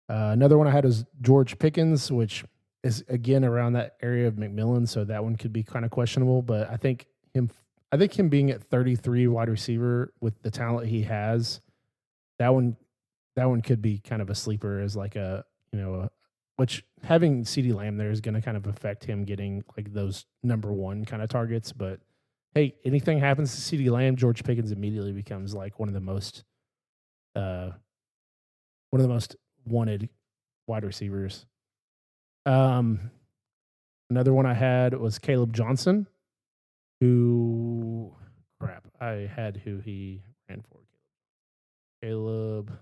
Another one I had is George Pickens, which is again around that area of McMillan, so that one could be kind of questionable. But I think him being at 33 wide receiver with the talent he has, that one could be kind of a sleeper as like which having CeeDee Lamb there is going to kind of affect him getting like those number 1 kind of targets. But hey, anything happens to CeeDee Lamb, George Pickens immediately becomes like one of the most wanted wide receivers. Another one I had was Caleb Johnson, who I had who he ran for. Caleb.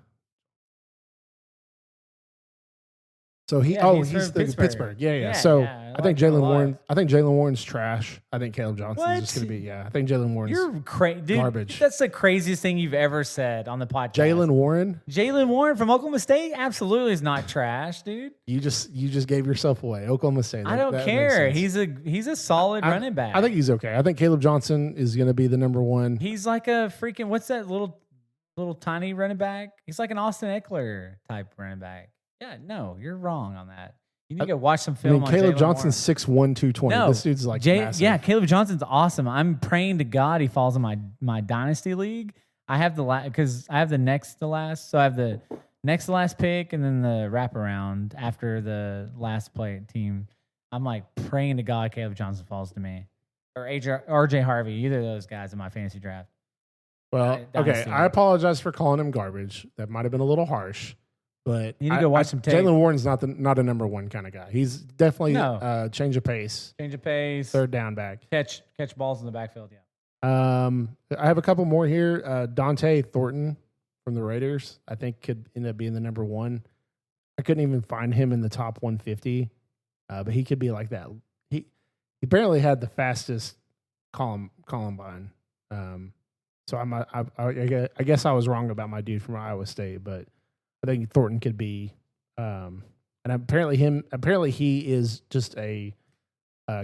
So he's the Pittsburgh. Yeah. So I think Jalen Warren's trash. I think Caleb Johnson's just going to be. I think Jalen Warren's garbage. That's the craziest thing you've ever said on the podcast. Jalen Warren from Oklahoma State absolutely is not trash, dude. You just gave yourself away. Oklahoma State. I don't care. He's a solid running back. I think he's okay. I think Caleb Johnson is going to be the number 1. He's like a freaking what's that little tiny running back? He's like an Austin Eckler type running back. Yeah, no, you're wrong on that. You need to go watch some film. I mean, Caleb Johnson's 6'1", 220. No, this dude's like massive. Yeah, Caleb Johnson's awesome. I'm praying to God he falls in my dynasty league. I have because I have the next to last, so I have the next to last pick and then the wraparound after the last play team. I'm like praying to God Caleb Johnson falls to me or RJ Harvey, either of those guys in my fantasy draft. Well, okay, I apologize for calling him garbage. That might have been a little harsh. But you need to go watch some tape. Jalen Warren's not a number 1 kind of guy. He's definitely change of pace. Third down back. Catch balls in the backfield, yeah. I have a couple more here. Dante Thornton from the Raiders, I think could end up being the number 1. I couldn't even find him in the top 150, but he could be like that. He apparently had the fastest Columbine. So I guess I was wrong about my dude from Iowa State, but I think Thornton could be, and apparently he is just a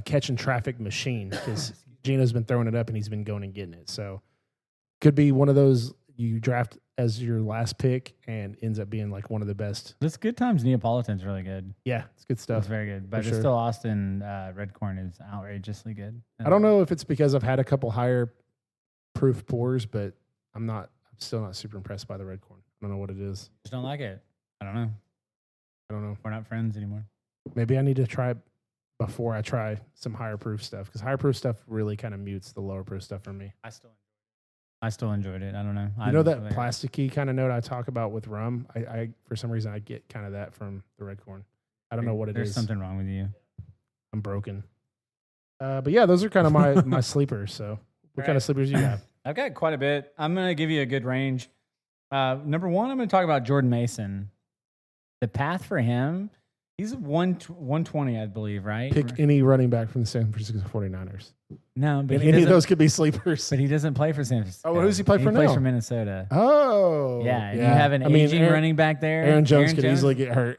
catch and traffic machine because Gino's been throwing it up and he's been going and getting it. So could be one of those you draft as your last pick and ends up being like one of the best. This Good Times Neapolitan's really good. Yeah, it's good stuff. It's very good, but still Austin Redcorn is outrageously good. I don't know if it's because I've had a couple higher proof pours, but I'm still not super impressed by the Redcorn. I don't know what it is. Just don't like it. I don't know. I don't know. We're not friends anymore. Maybe I need to try it before I try some higher proof stuff, because higher proof stuff really kind of mutes the lower proof stuff for me. I still enjoyed it. I don't know. You know that plasticky kind of note I talk about with rum? I for some reason I get kind of that from the red corn. I don't know what it is. There's something wrong with you. I'm broken. But yeah, those are kind of my sleepers. So what kind of sleepers do you have? I've got quite a bit. I'm going to give you a good range. Number one, I'm going to talk about Jordan Mason. The path for him, he's 120, I believe, right? Pick any running back from the San Francisco 49ers. No, but any of those could be sleepers. But he doesn't play for San Francisco. Oh, who's he play for now? He plays for Minnesota. Oh. Yeah, you have an aging running back there. Aaron Jones could easily get hurt.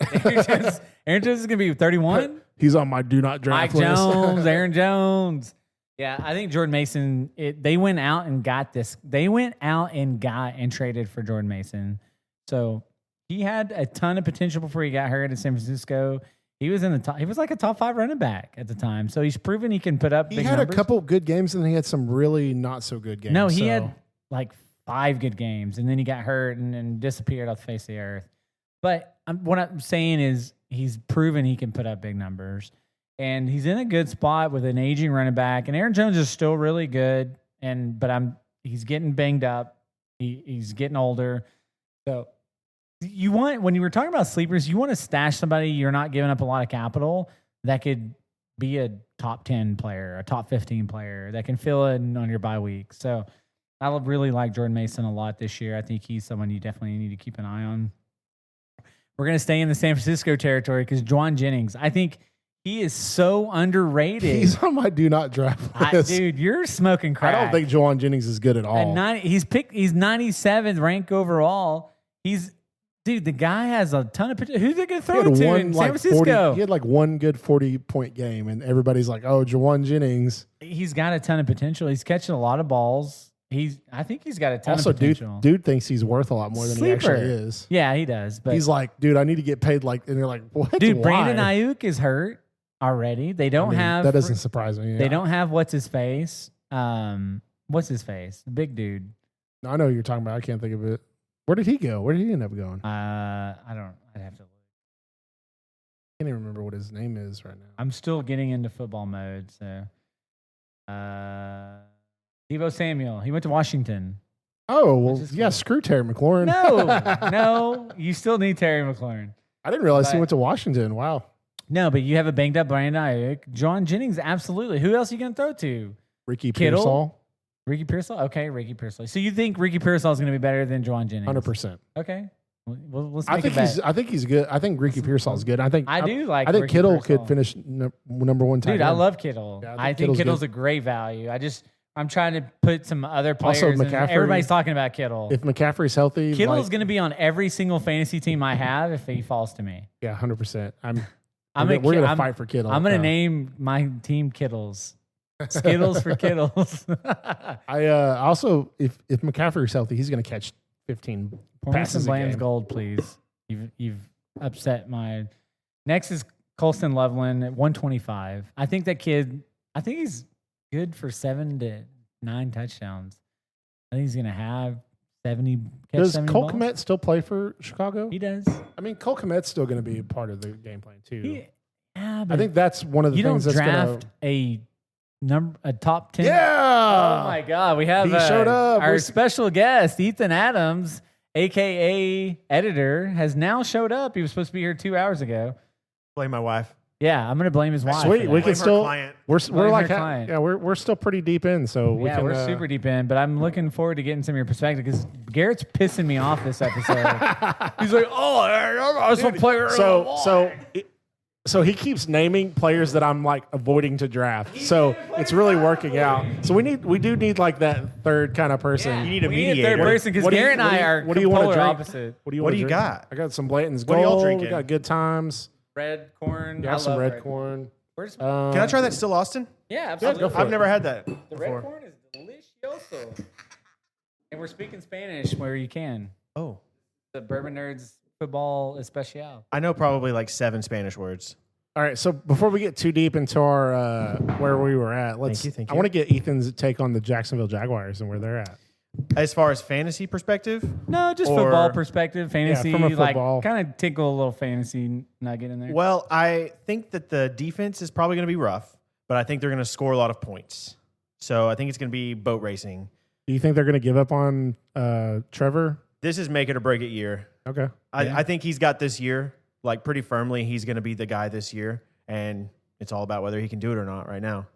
Aaron Jones is going to be 31? He's on my do not draft list. Mike Jones, Aaron Jones. Yeah, I think Jordan Mason, they went out and got this. They went out and got and traded for Jordan Mason. So he had a ton of potential before he got hurt in San Francisco. He was in the top. He was like a top 5 running back at the time. So he's proven he can put up big numbers. He had a couple good games, and then he had some really not so good games. No, he had like 5 good games, and then he got hurt and disappeared off the face of the earth. But what I'm saying is he's proven he can put up big numbers. And he's in a good spot with an aging running back. And Aaron Jones is still really good. But he's getting banged up. He's getting older. So when you were talking about sleepers, you want to stash somebody you're not giving up a lot of capital that could be a top 10 player, a top 15 player that can fill in on your bye week. So I really like Jordan Mason a lot this year. I think he's someone you definitely need to keep an eye on. We're going to stay in the San Francisco territory because Juwan Jennings, I think he is so underrated. He's on my do not draft list. Dude, you're smoking crack. I don't think Juwan Jennings is good at all. He's 97th ranked overall. Dude, the guy has a ton of potential. Who's they going to throw it to in San Francisco? He had like one good 40-point game, and everybody's like, oh, Juwan Jennings. He's got a ton of potential. He's catching a lot of balls. I think he's got a ton of potential. Dude thinks he's worth a lot more than he actually is. Yeah, he does. But he's like, dude, I need to get paid like, and they're like, what? Dude, Why? Brandon Ayuk is hurt already. They don't have. That doesn't surprise me. Yeah. They don't have what's his face. What's his face? The big dude. I know who you're talking about. I can't think of it. Where did he go? Where did he end up going? I don't. I'd have to look. I can't even remember what his name is right now. I'm still getting into football mode. So, Deebo Samuel. He went to Washington. Oh well, yeah. Cool. Screw Terry McLaurin. No. You still need Terry McLaurin. I didn't realize he went to Washington. Wow. No, but you have a banged up Brandon Ayuk. Juwan Jennings, absolutely. Who else are you going to throw to? Ricky Kittle? Pearsall. Ricky Pearsall? Okay, Ricky Pearsall. So you think Ricky Pearsall is going to be better than Juwan Jennings? 100%. Okay. Well, let's make a bet. I think he's good. I think Ricky Pearsall is good. I think Ricky Kittle Pearsall could finish number one tight end. Dude, I love Kittle. Yeah, I think Kittle's a great value. I'm trying to put some other players. Also, McCaffrey. Everybody's talking about Kittle. If McCaffrey's healthy, Kittle is going to be on every single fantasy team I have if he falls to me. Yeah, 100%. We're going to fight for Kittle. I'm going to name my team Kittles. Skittles for Kittles. I also, if McCaffrey's healthy, he's going to catch 15 passes a game. Gold, please. You've upset my. Next is Colston Loveland at 125. I think that kid. I think he's good for 7 to 9 touchdowns. I think he's going to have 70. Does 70 Cole balls. Kmet still play for Chicago? He does. I mean, Cole Kmet's still going to be part of the game plan too. Yeah, I think that's one of the things that's going to. You don't draft a top 10. Yeah. Oh my God, we have he showed up. Our special guest, Ethan Adams, aka editor, has now showed up. He was supposed to be here 2 hours ago. Blame my wife. Yeah, I'm going to blame his wife. Sweet, we can still. We're like, client. Yeah, we're still pretty deep in, so we're super deep in. But I'm looking forward to getting some of your perspective because Garrett's pissing me off this episode. He's like, I was a player. So he keeps naming players that I'm like avoiding to draft. So it's really working out. So we do need like that third kind of person. Yeah, you need a mediator. Third person because Garrett and I are polar opposite. What do you got? I got some Blanton's Gold. What are y'all drinking? We got Good Times. Red corn. Yeah, some red corn. Can I try that Still Austin? Yeah, absolutely. Yeah, I've never had that The before. red corn is delicioso. And we're speaking Spanish where you can. Oh. The Bourbon Nerdz football Especial. I know probably like 7 Spanish words. All right, so before we get too deep into our where we were at, Thank you. I want to get Ethan's take on the Jacksonville Jaguars and where they're at. As far as fantasy perspective, No, just Or- football perspective, fantasy. from a like football. kind of tickle a little fantasy nugget in there. well, I think that the defense is probably going to be rough, but I think they're going to score a lot of points. So I think it's going to be boat racing. Do you think they're going to give up on Trevor? This is make it or break it year. Okay. I think he's got this year, like pretty firmly. He's going to be the guy this year, and it's all about whether he can do it or not right now.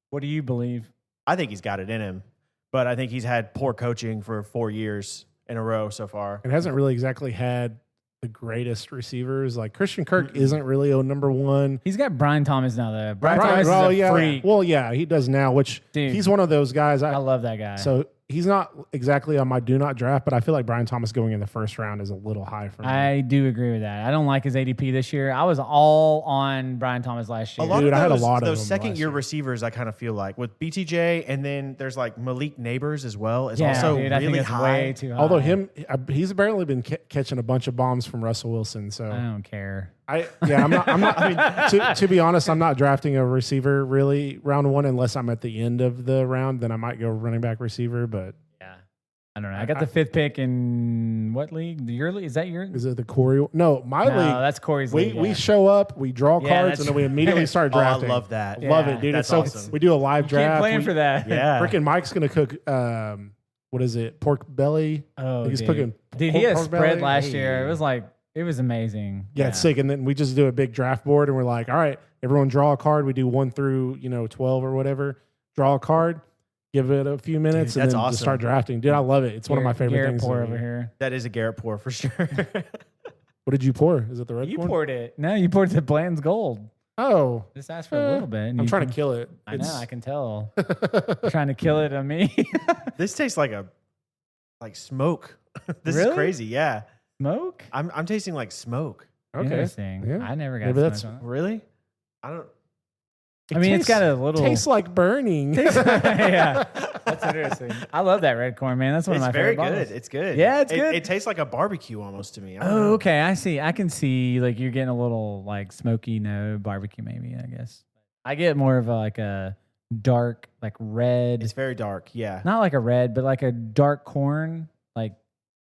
What do you believe? I think he's got it in him, but I think he's had poor coaching for 4 years in a row so far. It hasn't really exactly had the greatest receivers. Like Christian Kirk isn't really a number one. He's got Brian Thomas now, though. Brian Right, Thomas well, is a yeah. freak. Well, yeah, he does now, which Dude. he's one of those guys. I love that guy. So he's not exactly on my do not draft, but I feel like Brian Thomas going in the first round is a little high for me. I do agree with that. I don't like his ADP this year. I was all on Brian Thomas last year. A lot Dude, of I had a those, lot of those them second last year year. receivers, I kind of feel like with BTJ, and then there's like Malik Neighbors as well. Is yeah, also dude, I think really it's high. way too high. Although he's apparently been catching a bunch of bombs from Russell Wilson. So I don't care. I'm not. I mean, to be honest, I'm not drafting a receiver really round one unless I'm at the end of the round. Then I might go running back receiver. But Yeah. I don't know. I got the fifth pick in what league? Your league? Is that your? is it the Corey? No, my No, league. that's Corey's We league. we yeah. show up, we draw Yeah, cards, that's and then we immediately start Oh, I drafting. love that. Love Yeah, it, dude. that's It's so awesome. we do a live Can't draft. plan for that. Yeah. Freaking Mike's gonna cook. What is it? Pork belly. Oh, He's dude. cooking. Dude, he had pork spread belly. last year. It was amazing. Yeah, it's sick. And then we just do a big draft board, and we're like, all right, everyone draw a card. We do 1 through 12 or whatever. Draw a card, give it a few minutes, Dude, and that's then awesome. just start drafting. Dude, I love it. It's one of my favorite Garrett things. pour to over do. here. That is a Garrett pour for sure. What did you pour? Is it the red You one? poured it. No, you poured the Bland's Gold. Oh, Just ask for a little bit. and I'm you trying can- to kill it. I know. I can tell. You're trying to kill it on me. This tastes like smoke. This Really? is crazy. Yeah, Smoke? I'm tasting like smoke. Okay. Interesting. Yeah. I never got Maybe smoke that's- on it. Really? I don't. I mean, it's got a little. tastes like burning. Yeah, that's interesting. I love that red corn, man. That's one It's of my very favorite good. bottles. It's good. Yeah, it's good. It tastes like a barbecue almost to me. I don't Oh, know. okay. I see. I can see like you're getting a little like smoky, no barbecue, maybe. I guess I get more of like a dark, like red. It's very dark. Yeah. Not like a red, but like a dark corn. Like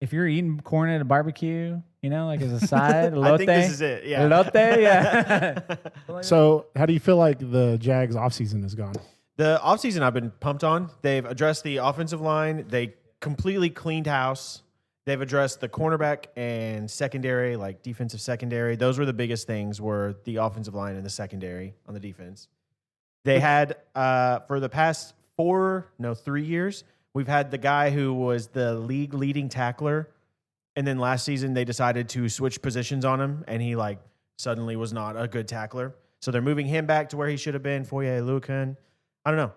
if you're eating corn at a barbecue, like as a side, elote. I think this is it. Yeah. Elote, yeah. So, how do you feel like the Jags offseason has gone? The offseason I've been pumped on. They've addressed the offensive line. They completely cleaned house. They've addressed the cornerback and secondary, like defensive secondary. Those were the biggest things, were the offensive line and the secondary on the defense. They had, for the past 3 years, we've had the guy who was the league leading tackler. And then last season they decided to switch positions on him, and he suddenly was not a good tackler. So they're moving him back to where he should have been, Foye Oluokun. I don't know.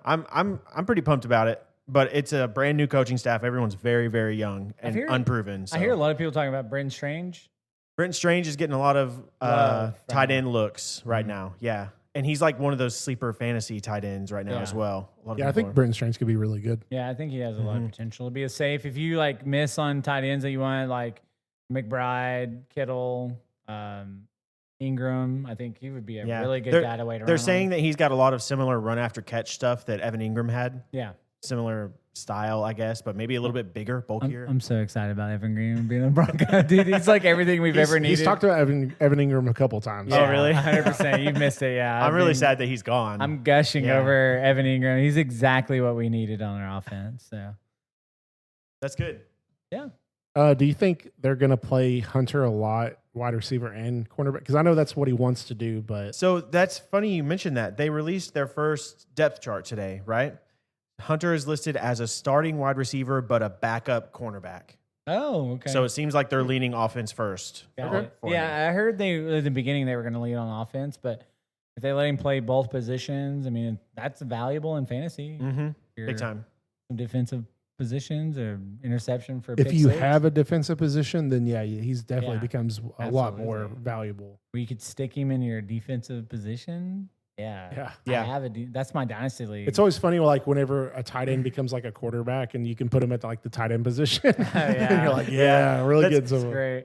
I'm pretty pumped about it, but it's a brand new coaching staff. Everyone's very, very young and unproven. So. I hear a lot of people talking about Brenton Strange. Brenton Strange is getting a lot of Love tight end looks right now. Yeah. And he's like one of those sleeper fantasy tight ends right now Yeah. as well. A lot of Yeah, I people think are. Brenton Strange could be really good. Yeah, I think he has a lot of potential to be a safe. If you miss on tight ends that you want, like McBride, Kittle, Ingram, I think he would be a really good guy to wait around. They're saying that he's got a lot of similar run after catch stuff that Evan Ingram had. yeah. Similar style, I guess, but maybe a little bit bigger, bulkier. I'm so excited about Evan Green being a Bronco, dude. He's like everything we've ever needed. He's talked about Evan Ingram a couple times. Oh, really? 100%. You've missed it. Yeah, I'm really sad that he's gone. I'm gushing Yeah. over Evan Ingram. He's exactly what we needed on our offense. So That's good. yeah. Do you think they're going to play Hunter a lot, wide receiver and cornerback? Because I know that's what he wants to do, but So that's funny you mentioned that. They released their first depth chart today, right? Hunter is listed as a starting wide receiver, but a backup cornerback. Oh, okay. So it seems like they're leaning offense first. Got for- it. for Yeah, him. I heard at the beginning they were going to lead on offense, but if they let him play both positions, I mean, that's valuable in fantasy. Your- Big time. Some defensive positions or interception for if pick you six, have a defensive position, then he's definitely Yeah, becomes a lot absolutely. more valuable. where you could stick him in your defensive position. Yeah. Yeah. I have that's my dynasty league. It's always funny, whenever a tight end becomes like a quarterback, and you can put him at the tight end position. yeah. You're like, yeah, really That's- good. It's So great.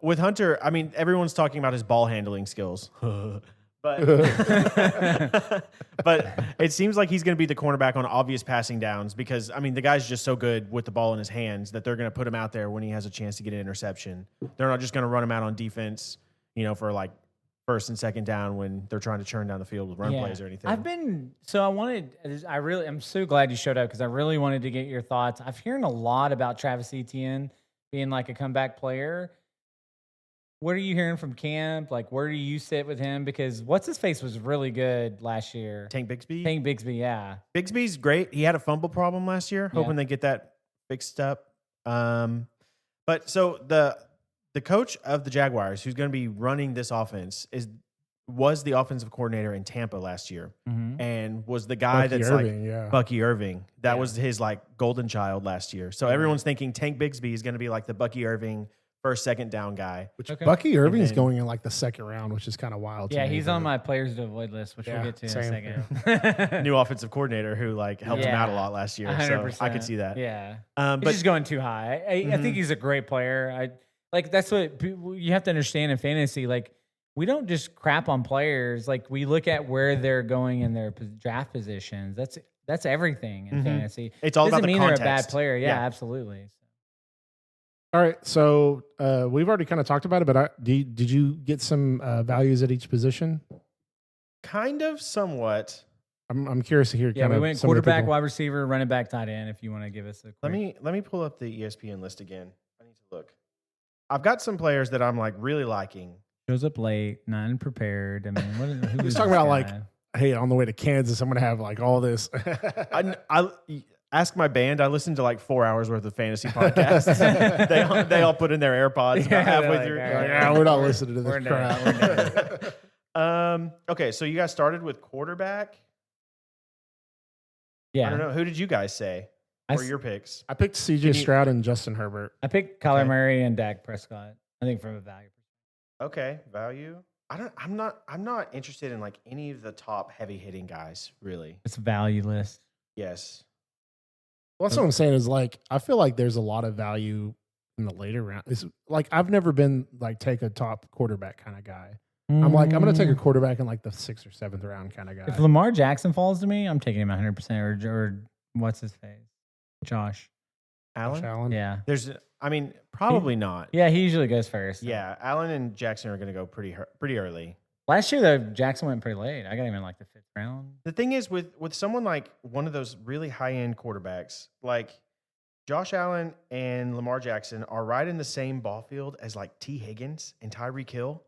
With Hunter, I mean, everyone's talking about his ball handling skills. But but it seems like he's going to be the cornerback on obvious passing downs because, I mean, the guy's just so good with the ball in his hands that they're going to put him out there when he has a chance to get an interception. They're not just going to run him out on defense, for like first and second down when they're trying to churn down the field with run plays or anything. I'm so glad you showed up because I really wanted to get your thoughts. I've hearing a lot about Travis Etienne being like a comeback player. What are you hearing from camp? Like, where do you sit with him? Because what's-his-face was really good last year. Tank Bigsby? Tank Bigsby, yeah. Bigsby's great. He had a fumble problem last year. Hoping they get that fixed up. But so the coach of the Jaguars, who's going to be running this offense, was the offensive coordinator in Tampa last year, and was the guy Bucky Irving. That was his like golden child last year. So everyone's thinking Tank Bigsby is going to be like the Bucky Irving first, second down guy. Bucky Irving's going in like the second round, which is kind of wild. Yeah, he's on my players to avoid list, which we'll get to in a second. New offensive coordinator who like helped him out a lot last year. 100%. So I could see that. Yeah, but he's just going too high. I think he's a great player. That's what you have to understand in fantasy. Like, we don't just crap on players. Like, we look at where they're going in their draft positions. That's everything in fantasy. It's all about the doesn't mean context. they're a bad player. Yeah. Absolutely. All right, so we've already kind of talked about it, but did you get some values at each position? Kind of, somewhat. I'm curious to hear. Yeah, we went quarterback, wide receiver, running back, tight end. If you want to give us a quick... Let me pull up the ESPN list again. I need to look. I've got some players that I'm like really liking. Shows up late, not unprepared. I mean, who was talking about like, hey, on the way to Kansas, I'm going to have like all this. I ask my band. I listened to like 4 hours worth of fantasy podcasts. they all put in their AirPods about halfway through. We're not listening to this crap. Okay, so you guys started with quarterback. Yeah. I don't know. Who did you guys say were your picks? I picked C.J. Stroud and Justin Herbert. I picked Kyler Murray and Dak Prescott. I think from a value perspective. Okay, value. I'm not interested in like any of the top heavy hitting guys, really. It's a value list. Yes. Well, that's what I'm saying is like, I feel like there's a lot of value in the later round. It's like, I've never been like take a top quarterback kind of guy. I'm like, I'm going to take a quarterback in like the 6th or 7th round kind of guy. If Lamar Jackson falls to me, I'm taking him 100%. Or what's his face? Josh Allen? Yeah. Probably not. Yeah, he usually goes first. So. Yeah, Allen and Jackson are going to go pretty early. Last year, though, Jackson went pretty late. I got him in like the 5th round. The thing is, with someone like one of those really high-end quarterbacks, like Josh Allen and Lamar Jackson are right in the same ball field as like T. Higgins and Tyreek Hill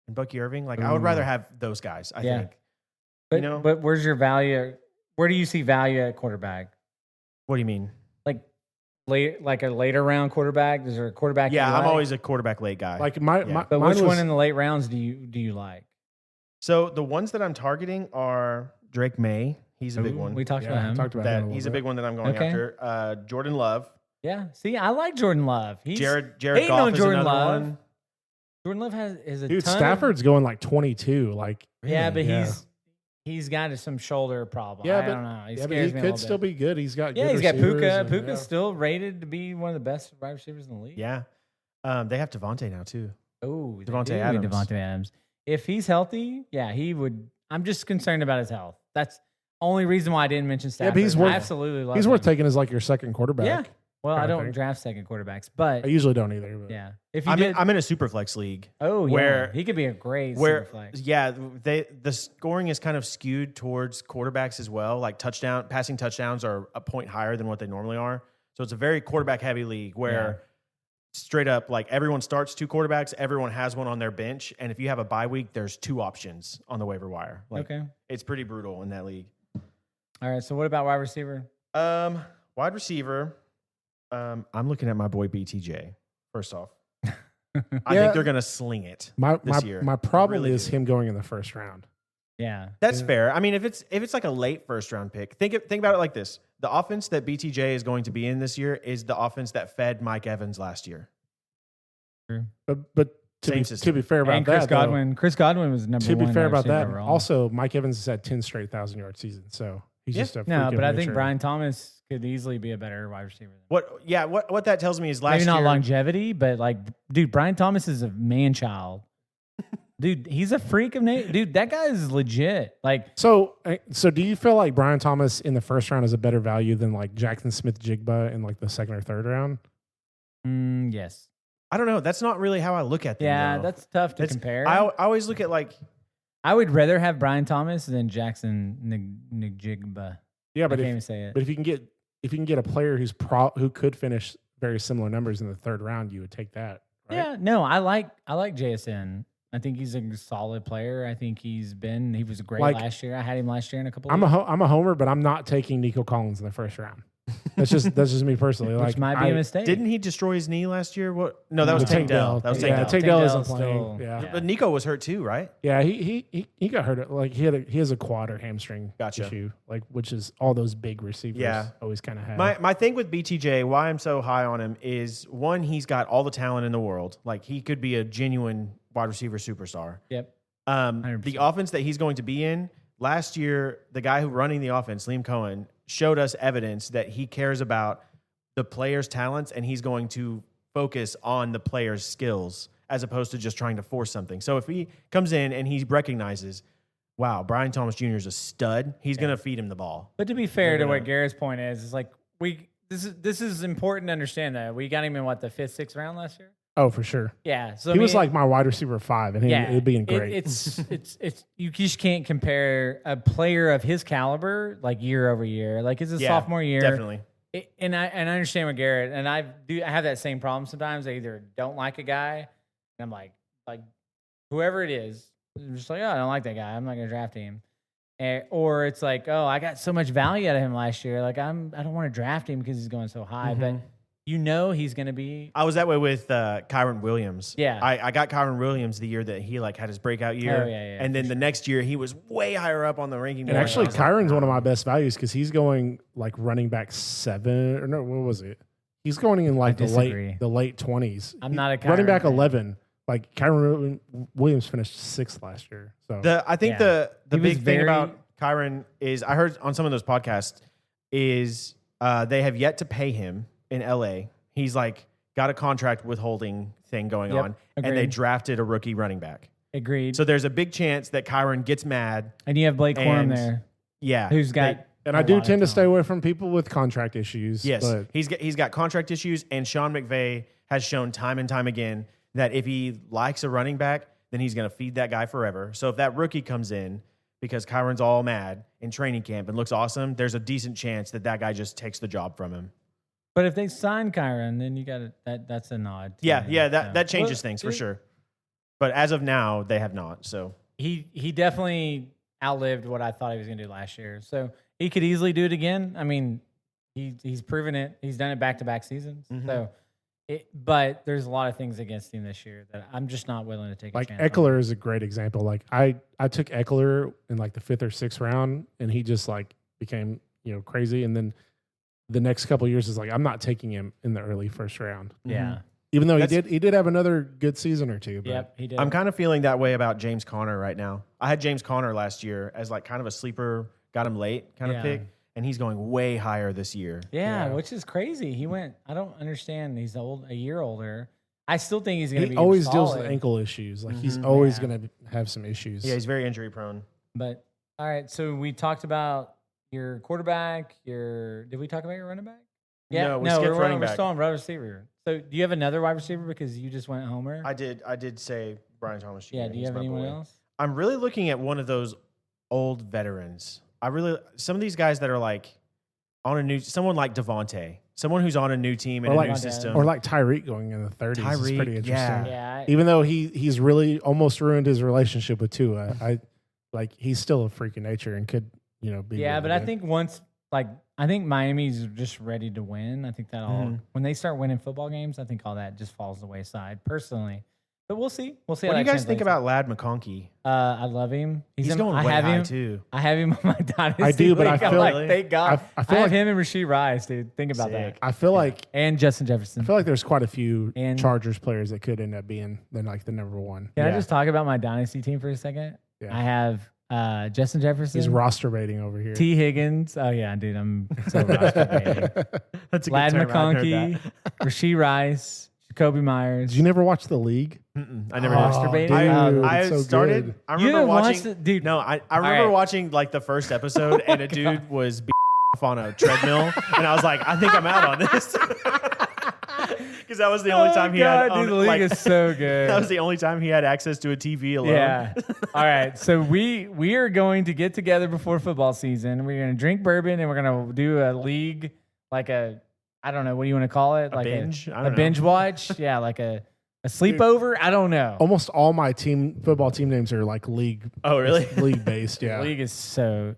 and Bucky Irving. Like, I would rather have those guys, I think. But, but where's your value? Where do you see value at quarterback? What do you mean? Like a later round quarterback? Is there a quarterback? Yeah, I'm always a quarterback late guy. Like but which one in the late rounds do you like? So the ones that I'm targeting are Drake May. He's a big one. We talked about him. He's a big one that I'm going after. Jordan Love. Yeah. See, I like Jordan Love. Jared Goff is another one. Jordan Love is a dude. ton Stafford's going like 22. Like he's got some shoulder problem. Yeah, I don't know. He could still be good. He's got he's got Puka. Puka's still rated to be one of the best wide receivers in the league. Yeah. They have Devontae now too. Oh, Devontae Adams. If he's healthy, he would. I'm just concerned about his health. That's the only reason why I didn't mention Stafford. Yeah, but I absolutely love him. He's worth taking as like your second quarterback. Yeah. Well, I don't draft second quarterbacks, but I usually don't either. But. Yeah. I'm in a super flex league. Oh, yeah. Where he could be a great super flex. Yeah, the scoring is kind of skewed towards quarterbacks as well. Like passing touchdowns are a point higher than what they normally are. So it's a very quarterback heavy league where straight up, like everyone starts 2 quarterbacks, everyone has one on their bench, and if you have a bye week, there's 2 options on the waiver wire. Like, it's pretty brutal in that league. All right. So what about wide receiver? Wide receiver. I'm looking at my boy BTJ. First off, I think they're gonna sling it this year. My problem is him going in the first round. Yeah, that's fair. I mean, if it's like a late first round pick, think about it like this: the offense that BTJ is going to be in this year is the offense that fed Mike Evans last year. True. But to be fair about Chris Godwin was number 1. To be fair about that, also Mike Evans has had 10 straight 1,000-yard seasons, so he's just a but I think Brian Thomas could easily be a better wide receiver. What that tells me is last maybe year, not longevity, but like, dude, Brian Thomas is a man child. Dude, he's a freak of nature. Dude, that guy is legit. Like, So do you feel like Brian Thomas in the first round is a better value than like Jackson Smith-Jigba in like the second or third round? Yes. I don't know. That's not really how I look at them. Yeah, though. that's tough to compare. I always look at like I would rather have Brian Thomas than Jackson Njigba. Yeah, but I can't even say it. But if you can get a player who could finish very similar numbers in the third round, you would take that. Right? Yeah, no, I like JSN. I think he's a solid player. I think he was great last year. I had him last year in a couple. I'm a homer, but I'm not taking Nico Collins in the first round. That's just me personally. Which might be a mistake. Didn't he destroy his knee last year? What? No, that was Tank Dell. That was Tank Tank Dell. Dell. Tank Dell isn't playing. Yeah. But Nico was hurt too, right? Yeah, he got hurt. Like he has a quad or hamstring issue, like which is all those big receivers always kind of have. My thing with BTJ, why I'm so high on him is one, he's got all the talent in the world. Like he could be a genuine wide receiver superstar. Yep. The offense that he's going to be in last year, the guy who running the offense, Liam Cohen, showed us evidence that he cares about the players' talents and he's going to focus on the players' skills as opposed to just trying to force something. So if he comes in and he recognizes, wow, Brian Thomas Jr. is a stud, he's going to feed him the ball. But to be fair to what Garrett's point is like this is important to understand that we got him in the 5th, 6th round last year. Oh, for sure. Yeah. So he was like my wide receiver 5, and it'd be great. It's you just can't compare a player of his caliber like year over year. Like it's a sophomore year, definitely. And I understand what Garrett and I have that same problem sometimes. I either don't like a guy, and I'm like whoever it is, I'm just like, oh, I don't like that guy. I'm not gonna draft him. Or it's like, oh, I got so much value out of him last year. Like I don't want to draft him because he's going so high, but. He's going to be. I was that way with Kyron Williams. Yeah. I got Kyron Williams the year that he had his breakout year. Oh, yeah, and then the next year he was way higher up on the ranking. And actually, Kyron's one of my best values because he's going like running back 7 or no, what was it? He's going in like the late 20s. I'm not a Kyron running back fan. 11. Like Kyron Williams finished 6th last year. So I think the big thing about Kyron is I heard on some of those podcasts is they have yet to pay him. In LA, he's got a contract withholding thing going on, agreed. and they drafted a rookie running back. Agreed. So there's a big chance that Kyron gets mad, and you have Blake Corum there. Yeah, who's got. And I do tend to stay away from people with contract issues. Yes, but he's got contract issues, and Sean McVay has shown time and time again that if he likes a running back, then he's going to feed that guy forever. So if that rookie comes in because Kyron's all mad in training camp and looks awesome, there's a decent chance that guy just takes the job from him. But if they sign Kyron, then you got that's a nod. That changes things for sure. But as of now, they have not. So he definitely outlived what I thought he was going to do last year. So he could easily do it again. I mean, he's proven it. He's done it back-to-back seasons. Mm-hmm. So, but there's a lot of things against him this year that I'm just not willing to take a chance. Eckler is a great example. Like I took Eckler in like the 5th or 6th round, and he just became crazy, and then. The next couple of years is I'm not taking him in the early first round. Yeah. Even though he did have another good season or two. But yep, he did. I'm kind of feeling that way about James Conner right now. I had James Conner last year as kind of a sleeper, got him late kind of pick, and he's going way higher this year. Yeah, which is crazy. He went. I don't understand. He's a year older. I still think he's going to be. He always solid. deals with ankle issues. He's always going to have some issues. Yeah, he's very injury prone. But all right, so we talked about your quarterback. Did we talk about your running back? Yeah, no, we're still on wide receiver. So, do you have another wide receiver because you just went homer? I did say Brian Thomas Jr. Yeah. Do you have anyone else? I'm really looking at one of those old veterans. Some of these guys that are on someone like Devontae, someone who's on a new team and a new system, or like Tyreek going in the 30s. Tyreek, is pretty interesting. Yeah. Even though he's really almost ruined his relationship with Tua, he's still a freak of nature and could be. Yeah, but I think I think Miami's just ready to win. I think that when they start winning football games, I think all that just falls the wayside personally. But we'll see. What do you guys think about Lad McConkey? I love him. He's going way high too. I have him on my dynasty. I do, but league. I feel thank God. I feel have him and Rasheed Rice, dude. Think about that. I feel and Justin Jefferson. I feel like there's quite a few Chargers players that could end up being the number one. Can I just talk about my dynasty team for a second? Yeah. I have Justin Jefferson. He's roster baiting over here. T. Higgins. Oh yeah, dude, I'm so roster baiting. That's a Lad good term. McConkey, Rasheed Rice, Jacoby Myers. Did you never watch The League? I never Masturbated? Dude, I it's so started. good. I You remember haven't watching. watched it? Dude. No, I remember right. watching like the first episode, and a dude was off on a treadmill, and I was like, I think I'm out on this. Because that was the only time he had. Dude, the league is so good. That was the only time he had access to a TV alone. Yeah. All right. So we are going to get together before football season. We're going to drink bourbon and we're going to do a league, like I don't know, what do you want to call it? Like binge? I a don't know. binge watch. Yeah. Like a sleepover. I don't know. Almost all my football team names are like league. Oh, really? League based, yeah. The league is so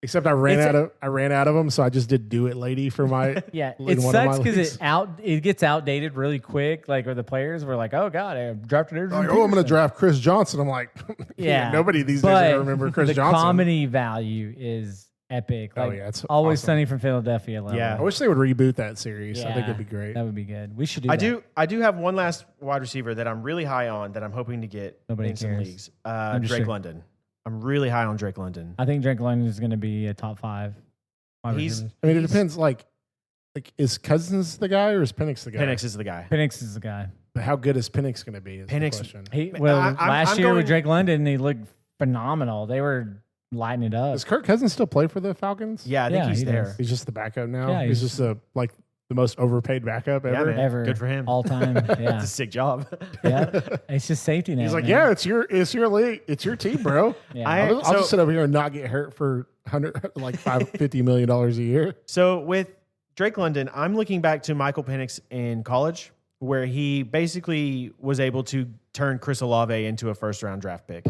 Except I ran out of them, so I just did Do It Lady for my. yeah. in It one of sucks my because leagues. it gets outdated really quick. Like where the players were like, oh God, I drafted Adrian Like, I'm going to Peterson. draft Chris Johnson. I'm like, Yeah. nobody these days But is going to remember Chris the Johnson. comedy value is epic. Oh, Like, yeah, it's Always awesome. Sunny from Philadelphia. level. Yeah. I wish they would reboot that series. I think Yeah, it'd be great. That would be good. We should do I that. I do have one last wide receiver that I'm really high on that I'm hoping to get Nobody in some cares. leagues. I'm just Drake sure. London. I'm really high on Drake London. I think Drake London is going to be a top 5. wide He's- receiver. I mean, it depends. Like, is Cousins the guy or is Penix the guy? Penix is the guy. Penix is the guy. But how good is Penix going to be? Is Penix- the question. Last year going- with Drake London, he looked phenomenal. They were lighting it up. Does Kirk Cousins still play for the Falcons? Yeah, I think Yeah, he's he there. does. He's just the backup now. Yeah, he's he's- just the most overpaid backup Yeah, ever. man. Ever. Good for him. All time. It's Yeah. a sick job. Yeah. It's just safety net. He's like, man. yeah, it's your league, it's your team, bro. Yeah. I- I'll just sit over here and not get hurt for $50 million a year. So with Drake London, I'm looking back to Michael Penix in college, where he basically was able to turn Chris Olave into a first-round draft pick.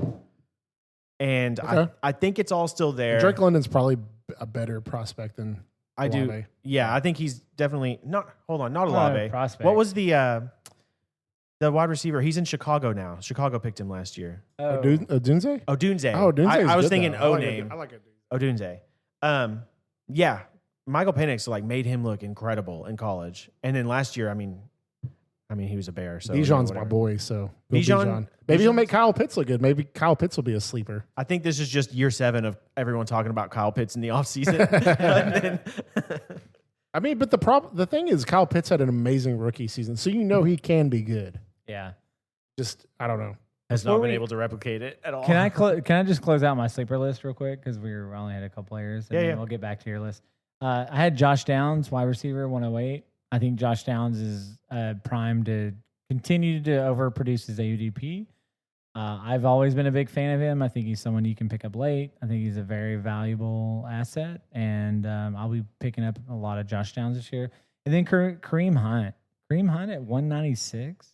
And Okay. I think it's all still there. Drake London's probably a better prospect than I do. Olave. Yeah, I think he's definitely not. Hold on, not Not a Olave. prospect. What was the wide receiver? He's in Chicago now. Chicago picked him last year. Oh. Odunze? Odunze. Oh, Odunze. I was thinking O name. I like it. Odunze. Yeah, Michael Penix made him look incredible in college, and then last year, I mean, he was a bear. So Bijan's my whatever. boy, so Bijan- maybe he'll Bijan's- make Kyle Pitts look good. Maybe Kyle Pitts will be a sleeper. I think this is just year 7 of everyone talking about Kyle Pitts in the offseason. And then- I mean, but the thing is, Kyle Pitts had an amazing rookie season, so you know he can be good. Yeah. Just I don't know. has Before not been we- able to replicate it at all. Can I just close out my sleeper list real quick because we only had a couple players, and Yeah, then yeah. we'll get back to your list. I had Josh Downs, wide receiver, 108. I think Josh Downs is primed to continue to overproduce his AUDP. I've always been a big fan of him. I think he's someone you can pick up late. I think he's a very valuable asset, and I'll be picking up a lot of Josh Downs this year. And then Kareem Hunt. Kareem Hunt at 196.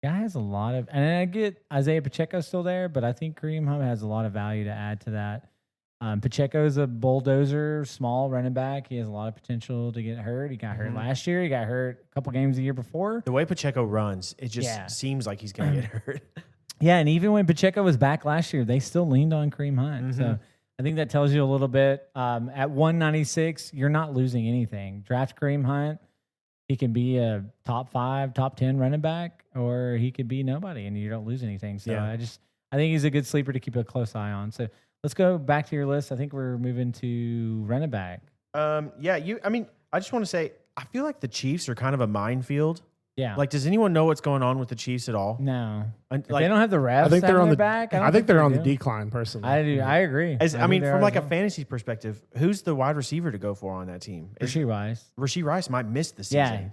Guy has a lot of, and I get Isaiah Pacheco still there, but I think Kareem Hunt has a lot of value to add to that. Pacheco is a bulldozer, small running back. He has a lot of potential to get hurt. He got hurt last year. He got hurt a couple games the year before. The way Pacheco runs, it just Yeah. seems like he's going to get hurt. Yeah, and even when Pacheco was back last year, they still leaned on Kareem Hunt. So I think that tells you a little bit. At 196, you're not losing anything. Draft Kareem Hunt. He can be a top 5, top 10 running back, or he could be nobody, and you don't lose anything. So Yeah. I think he's a good sleeper to keep a close eye on. So let's go back to your list. I think we're moving to running back. I just want to say, I feel like the Chiefs are kind of a minefield. Yeah. Does anyone know what's going on with the Chiefs at all? No. And, If they don't have the refs. I think they're on the back. I think they're on the they do. decline. Personally, I do. I agree. From think they are like as a fantasy perspective, who's the wide receiver to go for on that team? well. Rasheed Rice. Rasheed Rice might miss the Yeah. season.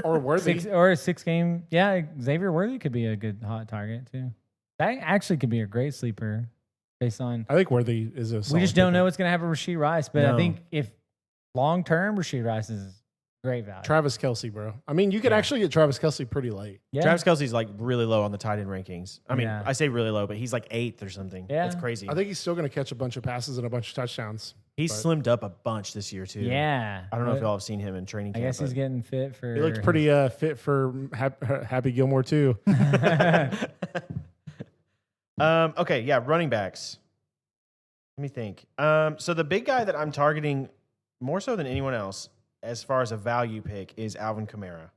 or Worthy. A 6-game. Yeah, Xavier Worthy could be a good hot target too. That actually could be a great sleeper based on. I think Worthy is a. We solid just don't know pickup. what's going to happen with Rasheed Rice, but I No. think if long term, Rasheed Rice is great value. Travis Kelsey, bro. I mean, you could actually get Travis Kelsey pretty late. Yeah. Travis Kelsey's really low on the tight end rankings. I mean, Yeah. I say really low, but he's 8th or something. Yeah. That's crazy. I think he's still going to catch a bunch of passes and a bunch of touchdowns. He's slimmed up a bunch this year too. Yeah. I don't know if y'all have seen him in training I camp. guess he's but- getting fit for. He looked pretty fit for Happy Gilmore too. Okay, yeah, running backs. Let me think. So the big guy that I'm targeting more so than anyone else, as far as a value pick, is Alvin Kamara.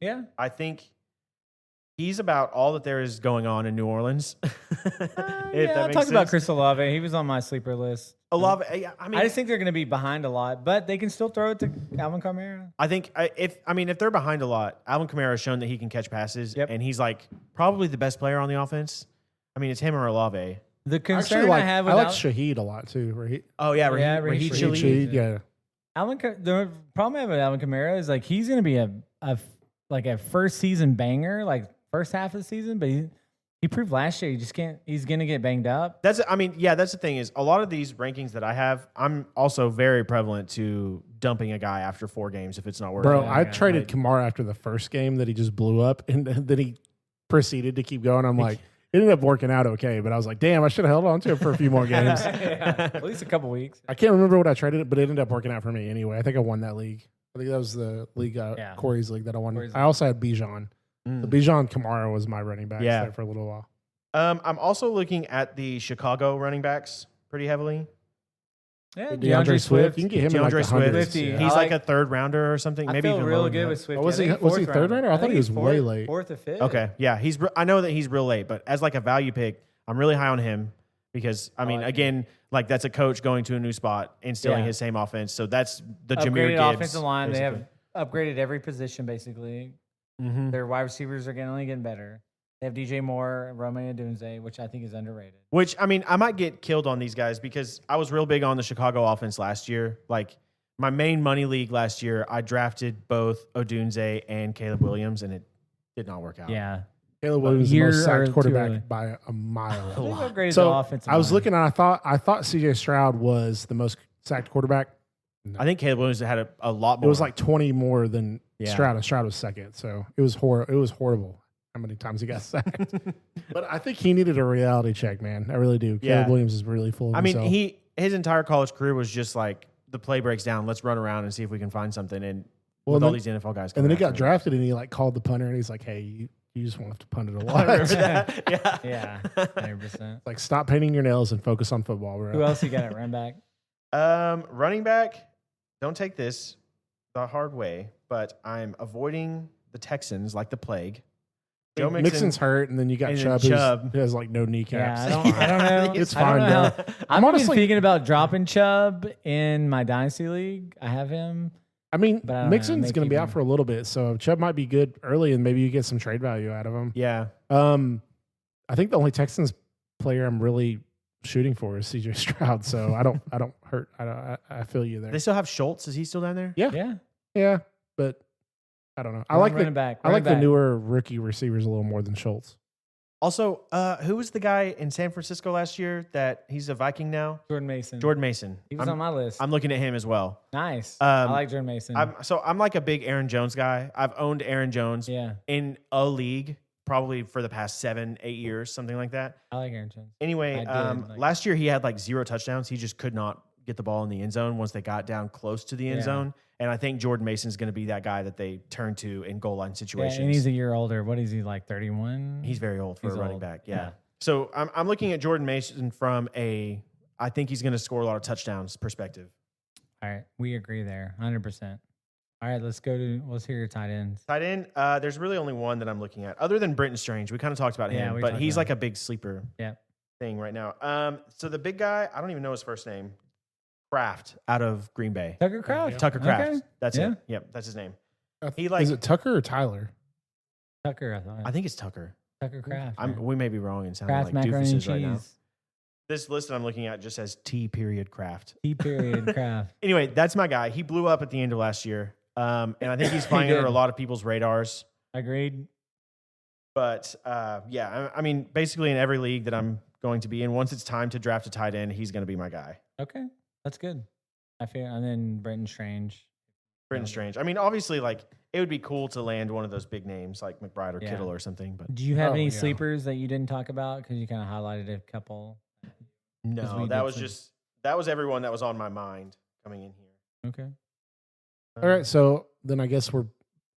Yeah. I think he's about all that there is going on in New Orleans. If Yeah, that I'll makes talk about sense. Chris Olave. He was on my sleeper list. Olave, I mean, I just think they're going to be behind a lot, but they can still throw it to Alvin Kamara. I think if they're behind a lot, Alvin Kamara has shown that he can catch passes, and he's like probably the best player on the offense. I mean, it's him or Olave. The concern I have with I like Shaheed a lot too. Raheed Shaheed. Yeah. The problem I have with Alvin Kamara is like he's going to be a first season banger, like first half of the season, but he proved last year he just can't. He's going to get banged up. That's the thing is a lot of these rankings that I have, I'm also very prevalent to dumping a guy after 4 games if it's not working. Bro, I traded Kamara after the first game that he just blew up, and then he proceeded to keep going. I'm like, it ended up working out okay, but I was like, damn, I should have held on to it for a few more games. At least a couple weeks. I can't remember what I traded it, but it ended up working out for me anyway. I think I won that league. I think that was the league, Corey's league that I won. I also had Bijan. The Bijan Kamara was my running back there for a little while. I'm also looking at the Chicago running backs pretty heavily. Yeah, DeAndre Swift. You can get him in like the hundreds. He's like a 3rd rounder or something. Maybe even really good with Swift. Was he 3rd rounder? I thought he was way late. 4th or 5th. Okay, yeah, I know that he's real late, but as like a value pick, I'm really high on him because again, like that's a coach going to a new spot, instilling his same offense. So that's the Jahmyr Gibbs offensive line. Basically. They have upgraded every position basically. Mm-hmm. Their wide receivers are only getting better. They have DJ Moore, Romeo Dunze, which I think is underrated. Which, I mean, I might get killed on these guys because I was real big on the Chicago offense last year. Like, my main money league last year, I drafted both Odunze and Caleb Williams, and it did not work out. Yeah. Caleb Williams is the most sacked quarterback by a mile. So I was looking and I thought CJ Stroud was the most sacked quarterback. No. I think Caleb Williams had a lot more. It was like 20 more than Stroud, and Stroud was second. So it was horrible. How many times he got sacked. But I think he needed a reality check, man. I really do. Yeah. Caleb Williams is really full of himself. I mean, his entire college career was just like the play breaks down. Let's run around and see if we can find something. And with all these NFL guys. And then he got drafted and he like called the punter and he's like, hey, you just want to punt it a lot. I remember that. Yeah. 100%. Like, stop painting your nails and focus on football, bro. Who else you got at running back? Running back, don't take this the hard way, but I'm avoiding the Texans like the plague. Joe Mixon's hurt, and then you got Chubb, who has like no kneecaps. Yeah, I don't know. It's fine, bro. I'm honestly thinking about dropping Chubb in my dynasty league. I have him. I mean, Mixon's going to be out for a little bit, so Chubb might be good early, and maybe you get some trade value out of him. Yeah. I think the only Texans player I'm really shooting for is CJ Stroud, so I feel you there. They still have Schultz. Is he still down there? Yeah. But I don't know. I like the newer rookie receivers a little more than Schultz. Also, who was the guy in San Francisco last year that he's a Viking now? Jordan Mason. He was on my list. I'm looking at him as well. Nice. I like Jordan Mason. I'm like a big Aaron Jones guy. I've owned Aaron Jones in a league probably for the past 7-8 years, something like that. I like Aaron Jones. Anyway, last year he had like 0 touchdowns. He just could not get the ball in the end zone once they got down close to the end zone. And I think Jordan Mason is going to be that guy that they turn to in goal line situations. Yeah, and he's a year older. What is he, like 31? He's very old for a running back. Yeah. So I'm looking at Jordan Mason from I think he's going to score a lot of touchdowns perspective. All right. We agree there. 100%. All right. Let's hear your tight ends. Tight end, there's really only one that I'm looking at other than Brenton Strange. We kind of talked about him, but he's like a big sleeper thing right now. So the big guy, I don't even know his first name. Kraft out of Green Bay. Tucker Kraft. Tucker Kraft. Okay. That's it. Yep, that's his name. Is it Tucker or Tyler? Tucker, I thought. I think it's Tucker. Tucker Kraft. We may be wrong and sound like doofuses right now. This list that I'm looking at just says T. Kraft. T. Kraft. Anyway, that's my guy. He blew up at the end of last year, and I think he's flying under a lot of people's radars. Agreed. But I mean, basically in every league that I'm going to be in, once it's time to draft a tight end, he's going to be my guy. Okay. That's good. I feel, and then Brenton Strange. I mean, obviously, like it would be cool to land one of those big names like McBride or Kittle or something. But do you have any sleepers that you didn't talk about because you kind of highlighted a couple? No, that was everyone that was on my mind coming in here. Okay. All right, so then I guess we're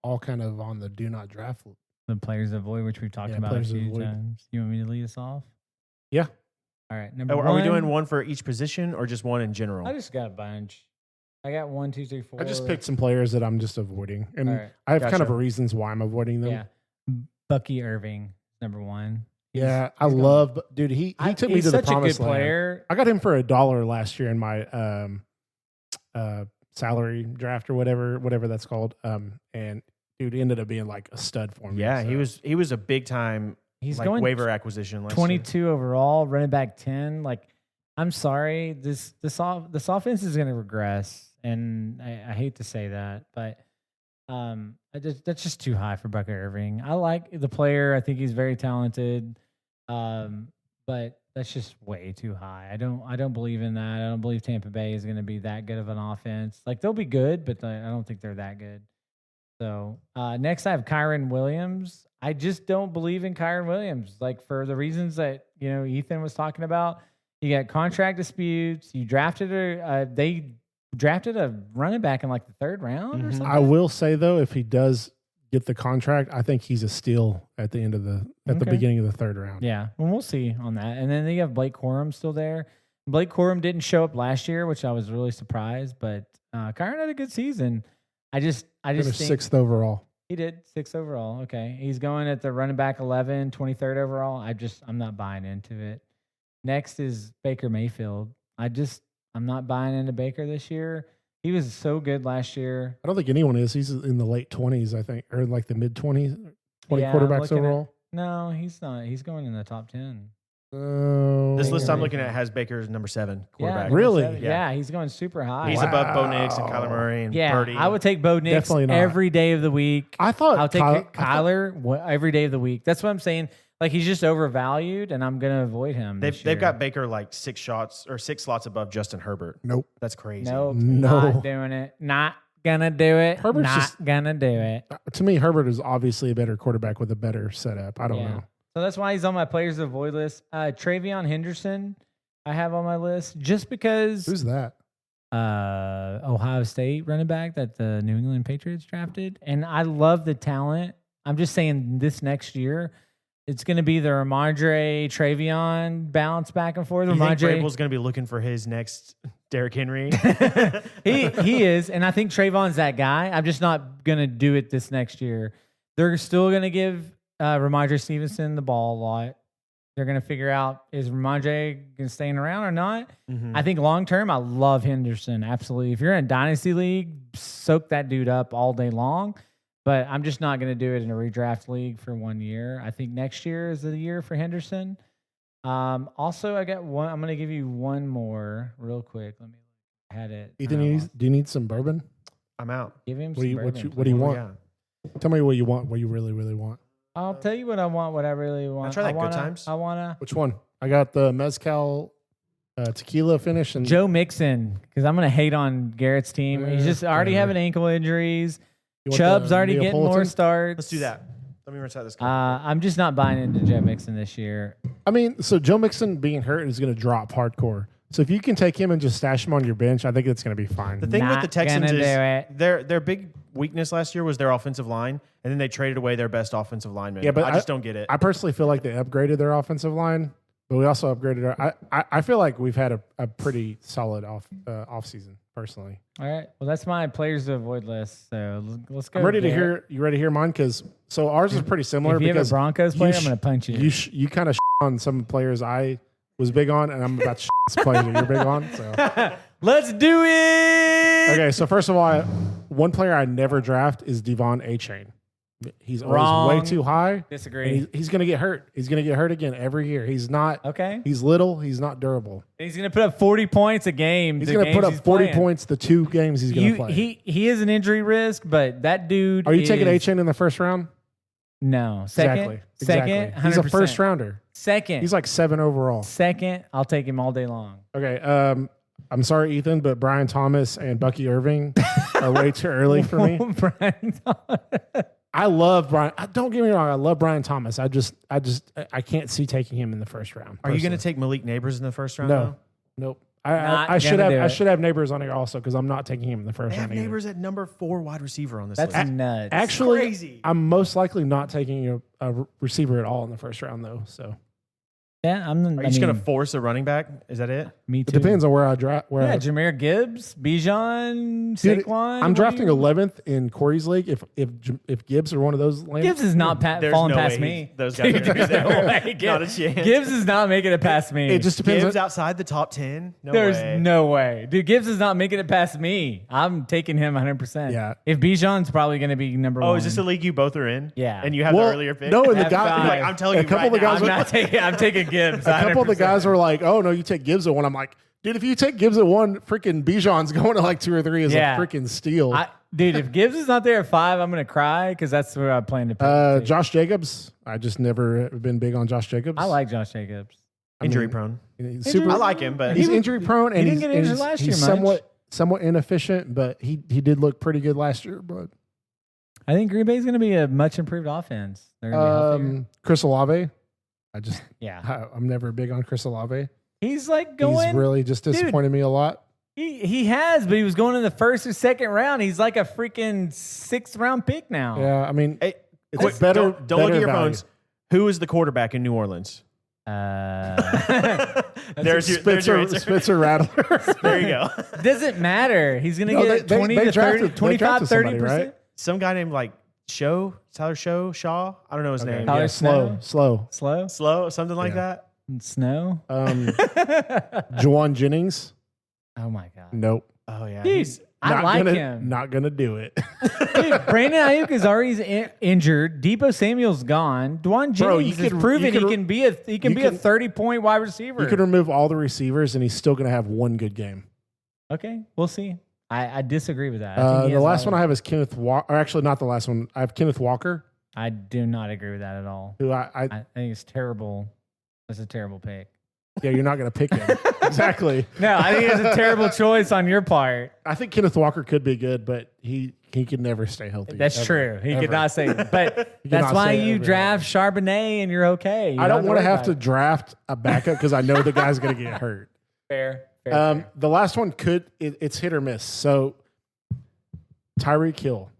all kind of on the do not draft. The players to avoid, which we've talked about a few times. You want me to lead us off? Yeah. All right. Are we doing one for each position or just one in general? I just got a bunch. I got 1, 2, 3, 4. I just picked some players that I'm just avoiding. And I have kind of reasons why I'm avoiding them. Yeah. Bucky Irving, number 1. Yeah, I he's love, dude. He took me he's to the such a promised good land. player. I got him for $1 last year in my salary draft or whatever that's called. And dude, he ended up being like a stud for me. Yeah, so. he was a big time He's like going waiver acquisition last 22 overall, running back 10. Like, I'm sorry, this offense is going to regress, and I hate to say that, but that's just too high for Bucket Irving. I like the player. I think he's very talented, but that's just way too high. I don't believe in that. I don't believe Tampa Bay is going to be that good of an offense. Like, they'll be good, but I don't think they're that good. So next I have Kyron Williams. I just don't believe in Kyron Williams, like for the reasons that Ethan was talking about. You got contract disputes. You drafted they drafted a running back in like the 3rd round or something. I will say though, if he does get the contract, I think he's a steal at the end of the beginning of the 3rd round. Yeah, well, we'll see on that. And then you have Blake Corum still there. Blake Corum didn't show up last year, which I was really surprised. But Kyron had a good season. I just think 6th overall. He did 6th overall. Okay, he's going at the running back 11, 23rd overall. I'm not buying into it. Next is Baker Mayfield. I'm not buying into Baker this year. He was so good last year. I don't think anyone is. He's in the late 20s, I think, or like the mid 20s, 20 quarterbacks overall. No, he's not. He's going in the top 10. This list I'm looking at has Baker's number 7 quarterback. Yeah, really? 7. Yeah, he's going super high. He's above Bo Nix and Kyler Murray and Purdy. I would take Bo Nix every day of the week. I thought I'll take Kyler every day of the week. That's what I'm saying. Like, he's just overvalued, and I'm going to avoid him. They've got Baker like 6 slots above Justin Herbert. Nope. That's crazy. Nope. Not doing it. Not gonna do it. Herbert's not gonna do it. To me, Herbert is obviously a better quarterback with a better setup. I don't know. So that's why he's on my players to avoid list. Travion Henderson, I have on my list just because. Who's that? Ohio State running back that the New England Patriots drafted, and I love the talent. I'm just saying this next year, it's going to be the Ramondre Travion bounce back and forth. You think Vrabel's going to be looking for his next Derrick Henry? he is, and I think Trayvon's that guy. I'm just not going to do it this next year. They're still going to give Ramondre Stevenson the ball a lot. They're going to figure out, is Ramondre going to stay around or not? Mm-hmm. I think long term, I love Henderson. Absolutely. If you're in a dynasty league, soak that dude up all day long. But I'm just not going to do it in a redraft league for 1 year. I think next year is the year for Henderson. Also, I got one. I'm going to give you one more real quick. Let me had it. Ethan, do you need some bourbon? I'm out. Give him some bourbon. What do you want? Yeah. Tell me what you want. What you really, really want. I'll tell you what I want. What I really want. I'll try that Good Times. I wanna. Which one? I got the mezcal tequila finish and Joe Mixon, because I'm gonna hate on Garrett's team. He's just already having ankle injuries. Chubb's already getting more starts. Let's do that. Let me rinse out this. I'm just not buying into Joe Mixon this year. I mean, so Joe Mixon being hurt is going to drop hardcore. So if you can take him and just stash him on your bench, I think it's going to be fine. The thing with the Texans is their big weakness last year was their offensive line, and then they traded away their best offensive lineman. Yeah, but I just don't get it. I personally feel like they upgraded their offensive line, but we also upgraded our. I feel like we've had a pretty solid off season personally. All right, well that's my players to avoid list. So let's go. I'm ready to hear. You ready to hear mine? Because ours is pretty similar. If you have a Broncos player, I'm going to punch you. You kind of on some players I was big on, and I'm about to players that you're big on. So let's do it. Okay, so first of all, one player I never draft is Devon A-Chain. He's always way too high. Disagree. He's going to get hurt. He's going to get hurt again every year. He's not okay. He's little. He's not durable. He's going to put up 40 points a game. He's going to put up 40 points the 2 games he's going to play. He is an injury risk, but that dude. Are you taking A-Chain in the first round? No. Second. Exactly. He's a first rounder. Second. He's like 7 overall. Second. I'll take him all day long. Okay. I'm sorry, Ethan, but Brian Thomas and Bucky Irving are way too early for me. Brian Thomas. I love Brian. Don't get me wrong. I love Brian Thomas. I can't see taking him in the first round. Are you going to take Malik Neighbors in the first round? No. Nope. I should have Neighbors on here also because I'm not taking him in the first round. Neighbors at number 4 wide receiver on this list. That's nuts. Actually, crazy. I'm most likely not taking a receiver at all in the first round though. So yeah, are you just going to force a running back? Is that it? Me too. It depends on where I draft. Yeah, Jahmyr Gibbs, Bijan, Dude, Saquon. I'm drafting 11th in Corey's league. If Gibbs are one of those lands, Gibbs is not There's falling no past way me. those guys Dude, are there's no way. Not a chance. Gibbs is not making it past me. it just depends. Gibbs outside the top 10? No There's way. no way. Dude, Gibbs is not making it past me. I'm taking him 100%. Yeah. If Bijan's probably going to be number one. Oh, is this a league you both are in? Yeah. And you have the earlier pick? No, and the F5. guy, Like, I'm telling a you couple right of the now, guys, I'm taking Gibbs. a couple of the 100%. guys were like, "Oh no, you take Gibbs at one." I'm like, dude, if you take Gibbs at one, freaking Bijan's going to like 2 or 3 is Yeah. a freaking steal. Dude, if Gibbs is not there at 5, I'm going to cry because that's where I plan to pick. Josh Jacobs, I just never been big on Josh Jacobs. I like Josh Jacobs. Injury prone. He's Injury- I like him, but He's injury prone, and didn't get injured he's, last he's year much. somewhat inefficient, but he did look pretty good last year. But I think Green Bay's going to be a much improved offense. They're going to be healthier. Chris Olave, Yeah. I'm never big on Chris Olave. He's like going. He's really just disappointed me a lot. He has, but he was going in the first or second round. He's like a freaking 6th round pick now. Yeah, I mean, Hey, it's quick, better. Don't look better at your value. phones. Who is the quarterback in New Orleans? There's your answer. Spencer Rattler. There you go. Doesn't matter. He's going to No, get they 20 to 30, drafted 25, somebody, 30%. right? Some guy named like Tyler Shaw. I don't know his name. Tyler Yeah, Snow? slow. Slow? Slow, something like that. Snow? Juwan Jennings. Oh my God. Nope. Oh yeah, Dude, he's- I like gonna, him. Not gonna do it. Dude, Brandon Ayuk is already injured. Debo Samuel's gone. Dwan Bro, you Jennings has could- proven you he could- can be a you 30-point wide receiver. You could remove all the receivers, and he's still gonna have one good game. Okay, we'll see. I disagree with that. I think he The has last all- one I have is Kenneth Walker. Or actually, not the last one. I have Kenneth Walker, I do not agree with that at all. who I think it's terrible. That's a terrible pick. yeah, you're not gonna pick him. Exactly. No, I think it's a terrible choice on your part. I think Kenneth Walker could be good, but he could never stay healthy. That's ever, true. He ever. could not say, but He that's cannot why say you ever. draft Charbonnet and you're okay. You I don't want to worry have to about it. draft a backup because I know the guy's gonna get hurt. Fair. fair. The last one it's hit or miss. So Tyreek Hill,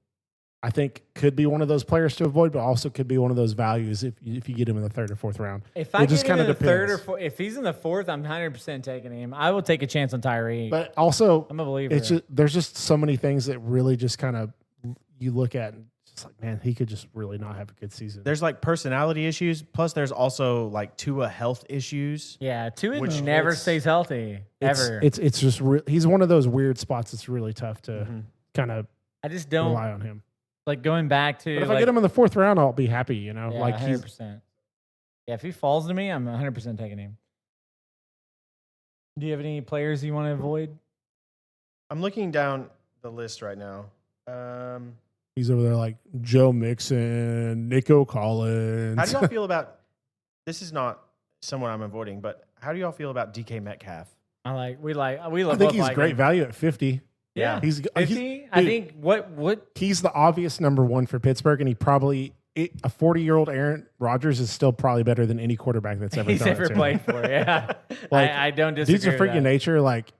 I think, could be one of those players to avoid, but also could be one of those values if you get him in the 3rd or 4th round. If I It just get him in kinda the 3rd or depends. 4th, if he's in the 4th, I'm 100% taking him. I will take a chance on Tyreek. But also, I'm a believer. it's just, there's just so many things that really just kind of you look at and it's like, man, he could just really not have a good season. there's like personality issues. Plus, there's also like Tua health issues. yeah, Tua Which never it's- stays healthy ever. It's just he's one of those weird spots that's really tough to kind of I just don't rely on him. like going back to. But if like, I get him in the 4th round, I'll be happy. You know, yeah, like 100%. Yeah, if he falls to me, I'm 100% taking him. Do you have any players you want to avoid? I'm looking down the list right now. he's over there like Joe Mixon, Nico Collins. How do y'all feel about? This is not someone I'm avoiding, but how do y'all feel about DK Metcalf? We I love. think he's great value at 50. Yeah, He's 50. I dude, think what he's the obvious number one for Pittsburgh, and he probably a 40-year-old Aaron Rodgers is still probably better than any quarterback that's ever he's thrown it ever to. played for. Yeah, Like, I don't disagree. Dude's a with freaking that. nature. Like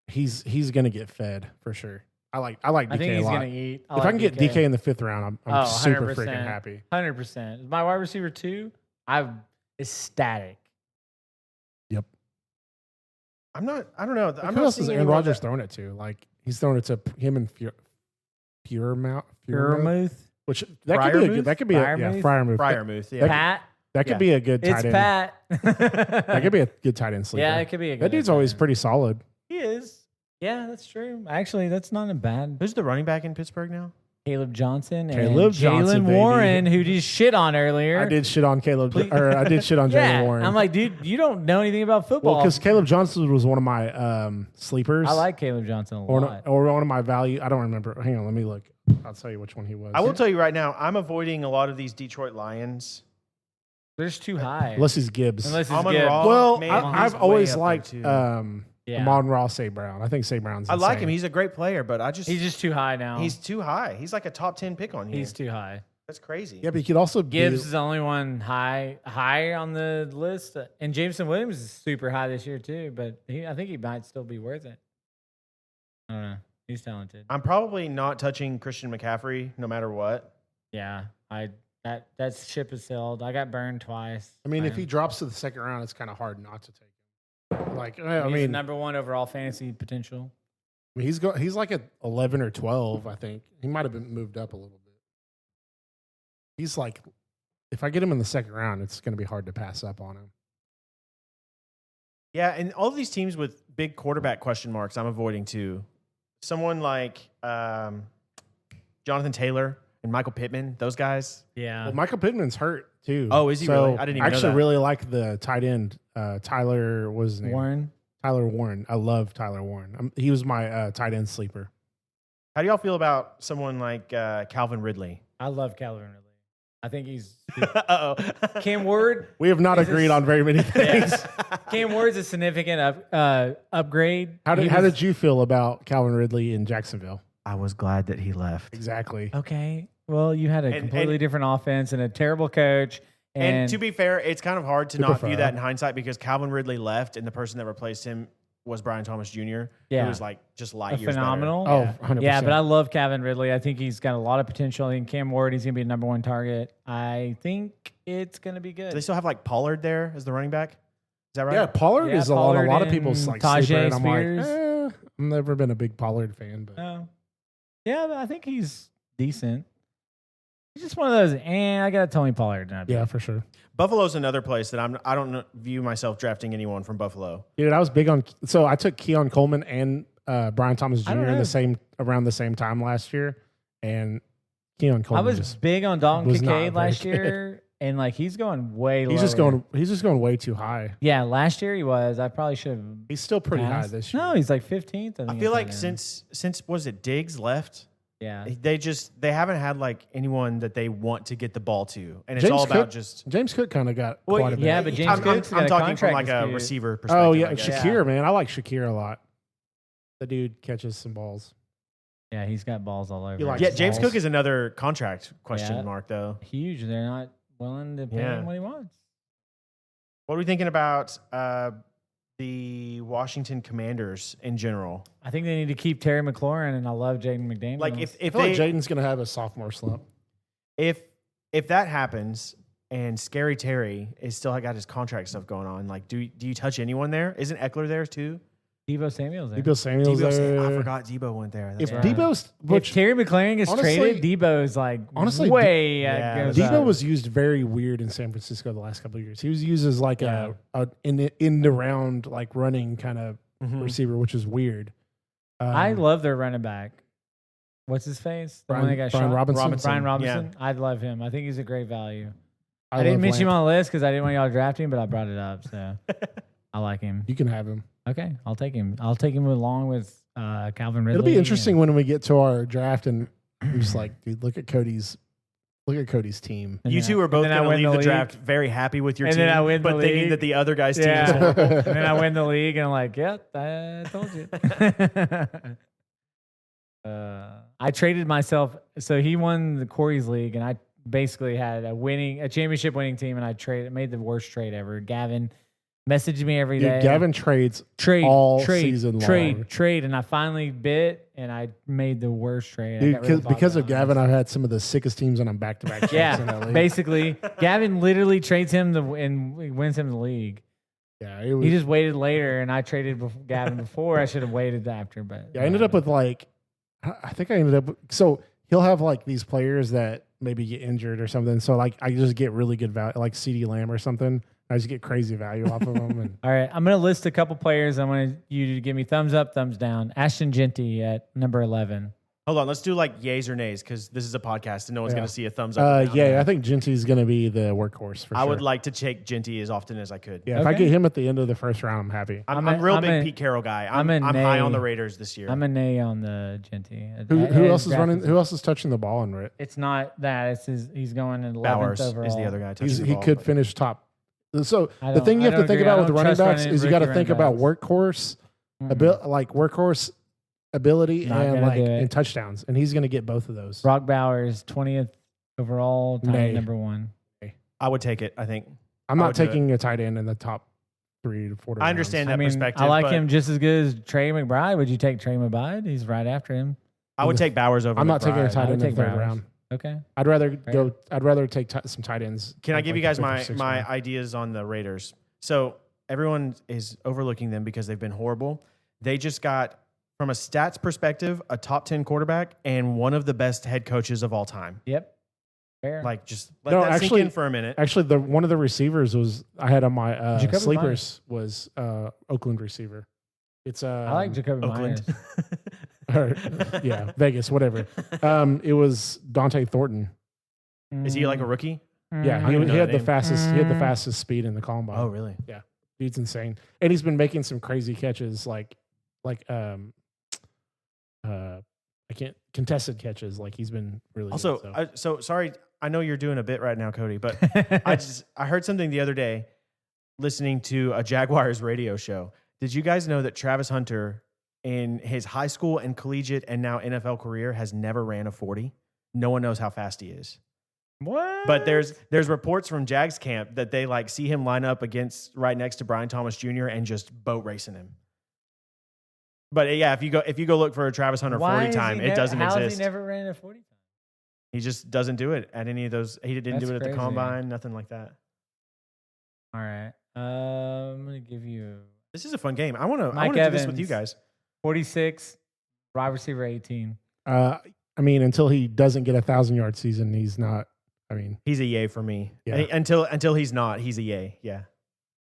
he's gonna get fed for sure. I like DK I think a he's lot. gonna eat. If I can get DK in the 5th round, I'm super freaking happy. 100%. My wide receiver 2, I'm ecstatic. Yep. I don't know. I'm Who not else is seeing Aaron anyone Rodgers that- throwing it to? Like he's throwing it to him and Puremouth, Puramuth, which that could be a good. That could be a Freiermuth? Freiermuth. Freiermuth, yeah. Pat. That could Yeah. be a good tight It's end. Pat. That could be a good tight end sleeper. Yeah, it could be a good That dude's tight always end. pretty solid. He is. Yeah, that's true. Actually, that's not a bad. Who's the running back in Pittsburgh now? Caleb Johnson and Caleb Johnson, Jalen baby. Warren, who just shit on earlier. I did shit on I did shit on Jalen Yeah, Warren. I'm like, dude, you don't know anything about football. well, because Caleb Johnson was one of my sleepers. I like Caleb Johnson a or lot. one of my value. I don't remember. Hang on, let me look. I'll tell you which one he was. I will tell you right now, I'm avoiding a lot of these Detroit Lions. They're just too high. Unless he's Gibbs. Unless it's Amon Gibbs. Ra, well, man, I've he's always way up liked there, too. Yeah. Amon Ra, Say Brown. I think Say Brown's. I like insane. him. He's a great player, but He's just too high now. he's too high. He's like a top 10 pick on here. He's too high. That's crazy. Yeah, but he could also Gibbs be. is the only one high on the list, and Jameson Williams is super high this year too. But I think he might still be worth it. I don't know. He's talented. I'm probably not touching Christian McCaffrey no matter what. Yeah, that ship has sailed. I got burned twice. I mean, if Man. he drops to the 2nd round, it's kind of hard not to take him. Like, I He's mean, number one overall fantasy potential. he's like at 11 or 12, I think. He might have been moved up a little bit. He's like, if I get him in the second round, it's going to be hard to pass up on him. Yeah, and all of these teams with big quarterback question marks, I'm avoiding too. Someone like Jonathan Taylor and Michael Pittman, those guys. Yeah. Well, Michael Pittman's hurt too. Oh, is he really? I didn't even know actually that. really like the tight end, Tyler. What was his name? Warren. Tyler Warren. I love Tyler Warren. He was my tight end sleeper. How do y'all feel about someone like Calvin Ridley? I love Calvin Ridley. I think he's Uh-oh. Cam Ward. We have not agreed on very many things. Cam Ward's a significant upgrade. How did you feel about Calvin Ridley in Jacksonville? I was glad that he left. Exactly. Okay. Well, you had a completely different offense and a terrible coach. And to be fair, it's kind of hard to not view fair. that in hindsight because Calvin Ridley left and the person that replaced him was Brian Thomas Jr., Yeah. who was like just light years phenomenal. Oh, 100%. Yeah, but I love Calvin Ridley. I think he's got a lot of potential. I think Cam Ward, he's going to be a number one target. I think it's going to be good. Do they still have like Pollard there as the running back? Is that right? Yeah, Pollard is on a lot of people's like Tajay sleeper, and I'm Spears. like, I've never been a big Pollard fan, but Yeah, but I think he's decent. He's just one of those, I got Tony Pollard. yeah, for sure. Buffalo's another place that I don't view myself drafting anyone from Buffalo. Dude, I was big on. So I took Keon Coleman and Brian Thomas I don't Jr. know. around the same time last year, and Keon I Coleman was big on Dalton was not Kincaid very last good. year, and like he's going way lower. He's just going way too high. Yeah, last year he was. I probably should have. He's still pretty high this year. No, he's like 15th. I feel like since was it Diggs left, yeah, they haven't had like anyone that they want to get the ball to, and it's James all about Cook- just. James Cook kind of got Well, quite a bit. yeah, but James I'm Cook's got a talking from contract like a dispute. receiver perspective. Oh yeah, I and guess. Shakir, man, I like Shakir a lot. The dude catches some balls. Yeah, he's got balls all over. He likes Yeah, James balls. Cook is another contract question Yeah. mark though. huge. They're not willing to pay him what he wants. What are we thinking about the Washington Commanders in general? I think they need to keep Terry McLaurin, and I love Jaden McDaniels. Like I if feel like they Jaden's gonna have a sophomore slump. if that happens and Scary Terry is still got his contract stuff going on, like do you touch anyone there? Isn't Eckler there too? Debo Samuel's there. Debo Samuel's there. I forgot Debo went there. That's If right. Debo's, If which Terry McLaurin gets honestly- traded, Debo's like honestly, way yeah, goes Debo up. was used very weird in San Francisco the last couple of years. He was used as like a in the round like running kind of receiver, which is weird. I love their running back. What's his face? The one that got Brian shot? Robinson. Brian Robinson. Yeah. I love him. I think he's a great value. I love didn't mention him Lamp. on the list because I didn't want y'all to draft him, but I brought it up. So I like him. You can have him. Okay, I'll take him. I'll take him along with Calvin Ridley. It'll be interesting when we get to our draft and we're just like, dude, look at Cody's team. And You then two are both and then I going to win leave the league. draft very happy with your And team, then I win the but thinking league. that the other guy's team is Yeah. horrible. and then I win the league, and I'm like, yep, I told you. I traded myself. So he won the Corey's league, and I basically had a championship winning team, and I made the worst trade ever. Gavin messaged me every day. Dude, Gavin trades trade all trade, season trade, long. trade, and I finally bit, and I made the worst trade. I Dude, got really because of bogged Gavin, down. I've had some of the sickest teams on back-to-back. Yeah, basically, Gavin literally trades him and wins him the league. Yeah, it was, He just waited later, and I traded Gavin before. I should have waited after, but I ended up with like, I think I ended up. So he'll have like these players that maybe get injured or something. So like I just get really good value, like CeeDee Lamb or something. I just get crazy value off of them. And All right, I'm going to list a couple players. I want you to give me thumbs up, thumbs down. Ashton Genty at number 11. Hold on, let's do like yays or nays because this is a podcast and no one's Yeah. going to see a thumbs up. or down. yeah, I think Genty's going to be the workhorse for I sure. would like to take Genty as often as I could. Yeah, if I Okay. get him at the end of the first round, I'm happy. I'm I'm a real a- big Pete Carroll guy. I'm I'm a high on nay. the Raiders this year. I'm a nay on the Genty. Who else is running? Who else is touching the ball in it? It's not that. He's going in 11th Bowers overall. is the other guy touching the He ball. could finish top. So I the don't- thing you I have to don't think agree. I about with don't running trust backs running is you got to rookie think running about backs. workhorse, Mhm. workhorse ability Not and gonna do it. and touchdowns, and he's going to get both of those. Brock Bowers, 20th overall, tight Nay. end number 1. I would take it, I think. I'm I not would do it. taking a tight end in the top 3 to 4. I understand I that mean, perspective. I like but him just as good as Trey McBride. Would you take Trey McBride? He's right after him. I would take Bowers over I'm not taking a McBride. tight would end in the take third Bowers. round. Okay. I'd rather take some tight ends. Can I like give you the guys fifth or my sixth my round. ideas on the Raiders? So everyone is overlooking them because they've been horrible. They just got, from a stats perspective, a top 10 quarterback and one of the best head coaches of all time. Yep. Fair. Like, just let that sink in for a minute. Actually, one of the receivers I had on my Jacoby sleepers was Oakland receiver. It's I like Jacoby Oakland. Myers. Yeah, Vegas, whatever. It was Dante Thornton. Is he like a rookie? Yeah, don't even he know had that the name. fastest. He had the fastest speed in the combine. Oh, really? Dude's insane, and he's been making some crazy catches, like I can't contested catches. Like he's been really Also, good, so sorry. I know you're doing a bit right now, Cody, but I heard something the other day listening to a Jaguars radio show. Did you guys know that Travis Hunter, in his high school and collegiate and now NFL career, has never ran a 40? No one knows how fast he is. What? But there's reports from Jags camp that they like see him line up against right next to Brian Thomas Jr. and just boat racing him. But yeah, if you go look for a Travis Hunter 40 time, it doesn't exist. exist. Has he never ran a 40 time? He just doesn't do it at any of those. He didn't That's do it at crazy. the combine, nothing like that. All right. I'm gonna give you This is a fun game. I want to Mike do this with you Evans. guys. 46, wide receiver 18. I mean, until he doesn't get 1,000-yard season, he's not. I mean, He's a yay for me. Yeah. Until he's not, he's a yay. Yeah.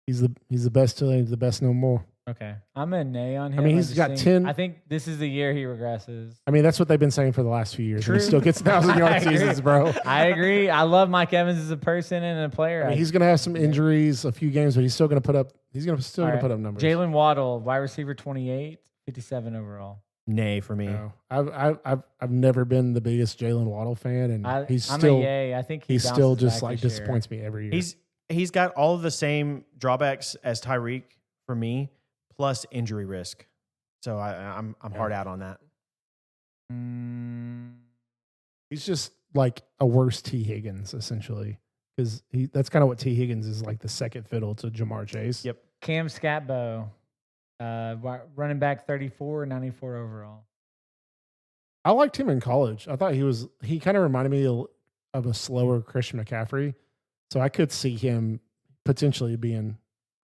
he's the best till he's the best no more. Okay. I'm a nay on him. I mean, I he's just got think- 10 I think this is the year he regresses. I mean, that's what they've been saying for the last few years. And he True. still gets I 1,000-yard agree. seasons, bro. I agree. I love Mike Evans as a person and a player. I mean, he's going to have some injuries, a few games, but he's still going to put up. He's going to still All going to right. put up numbers. Jalen Waddle, wide receiver 28, 57 overall. Nay for me. No. I've never been the biggest Jalen Waddle fan, and he's I'm still a yay. I think he's bounces still just back like this year. disappoints me every year. He's got all of the same drawbacks as Tyreek for me, plus injury risk. So I'm hard out on that. He's just like a worse T. Higgins essentially, because that's kind of what T. Higgins is, like the second fiddle to Jamar Chase. Yep. Cam Scatbo, running back 34, 94 overall. I liked him in college. I thought he kind of reminded me of a slower Christian McCaffrey. So I could see him potentially being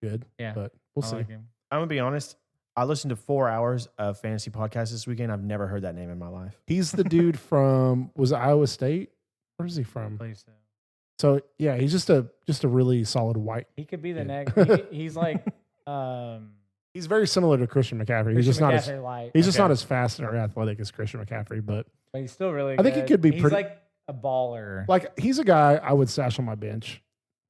good. Yeah, But we'll I see. like him. I'm gonna be honest. I listened to 4 hours of fantasy podcasts this weekend. I've never heard that name in my life. He's the dude from, was it Iowa State? Where's he from? Believe so. So yeah, he's just a really solid white. He could be the Yeah. next. He's like He's very similar to Christian McCaffrey. He's just not as light. he's just Okay. not as fast or athletic as Christian McCaffrey, but But he's still really I think he good. could be He's pretty- like a baller. like he's a guy I would stash on my bench.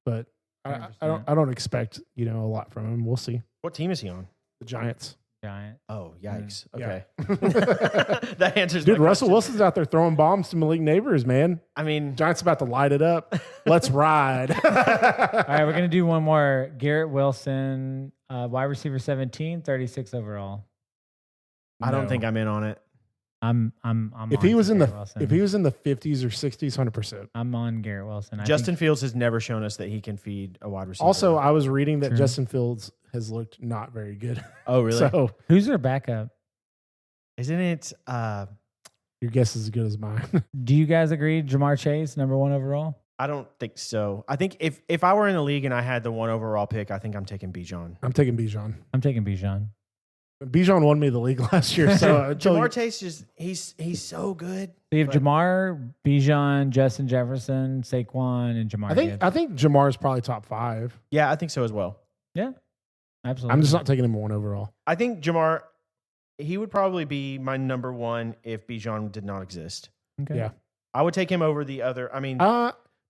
But I 100%. don't expect a lot from him. We'll see. What team is he on? The Giants. Giant. Oh, yikes. Yeah. Okay. That answers Dude, my Russell question. Wilson's out there throwing bombs to Malik Neighbors, man. I mean, Giants about to light it up. Let's ride. All right, we're gonna do one more. Garrett Wilson, wide receiver 17, 36 overall. I don't No. think I'm in on it. I'm If on he was in Garrett Wilson. the 50s or 60s, 100%. I'm on Garrett Wilson. I Justin think, Fields has never shown us that he can feed a wide receiver. Also, I was reading that True. Justin Fields has looked not very good. oh really? So who's their backup? Isn't it? your guess is as good as mine. Do you guys agree? Jamar Chase, number 1 overall. I don't think so. I think if I were in the league and I had the 1 overall pick, I think I'm taking Bijan. I'm taking Bijan. I'm taking Bijan. Bijan won me the league last year. So Jamar Chase is he's so good. So you have But- Jamar, Bijan, Justin Jefferson, Saquon, and Jamar. I think Jamar is probably top 5. Yeah, I think so as well. Yeah, absolutely. I'm just not taking him 1 overall. I think Jamar, he would probably be my number 1 if Bijan did not exist. Okay. Yeah. I would take him over the other. I mean,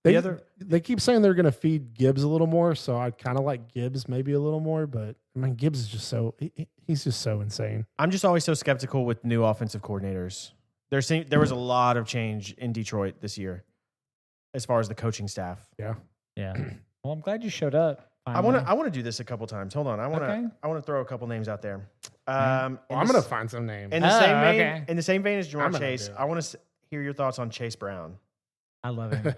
They keep saying they're going to feed Gibbs a little more, so I'd kind of like Gibbs maybe a little more, but I mean Gibbs is just he's just so insane. I'm just always so skeptical with new offensive coordinators. There was a lot of change in Detroit this year as far as the coaching staff. Yeah. Well, I'm glad you showed up. I want to do this a couple times. Hold on. I want Okay. to throw a couple names out there. I'm going to find some names. in the same vein, okay. in the same vein as I'm Jamar gonna Chase. do it. I want to hear your thoughts on Chase Brown. I love him.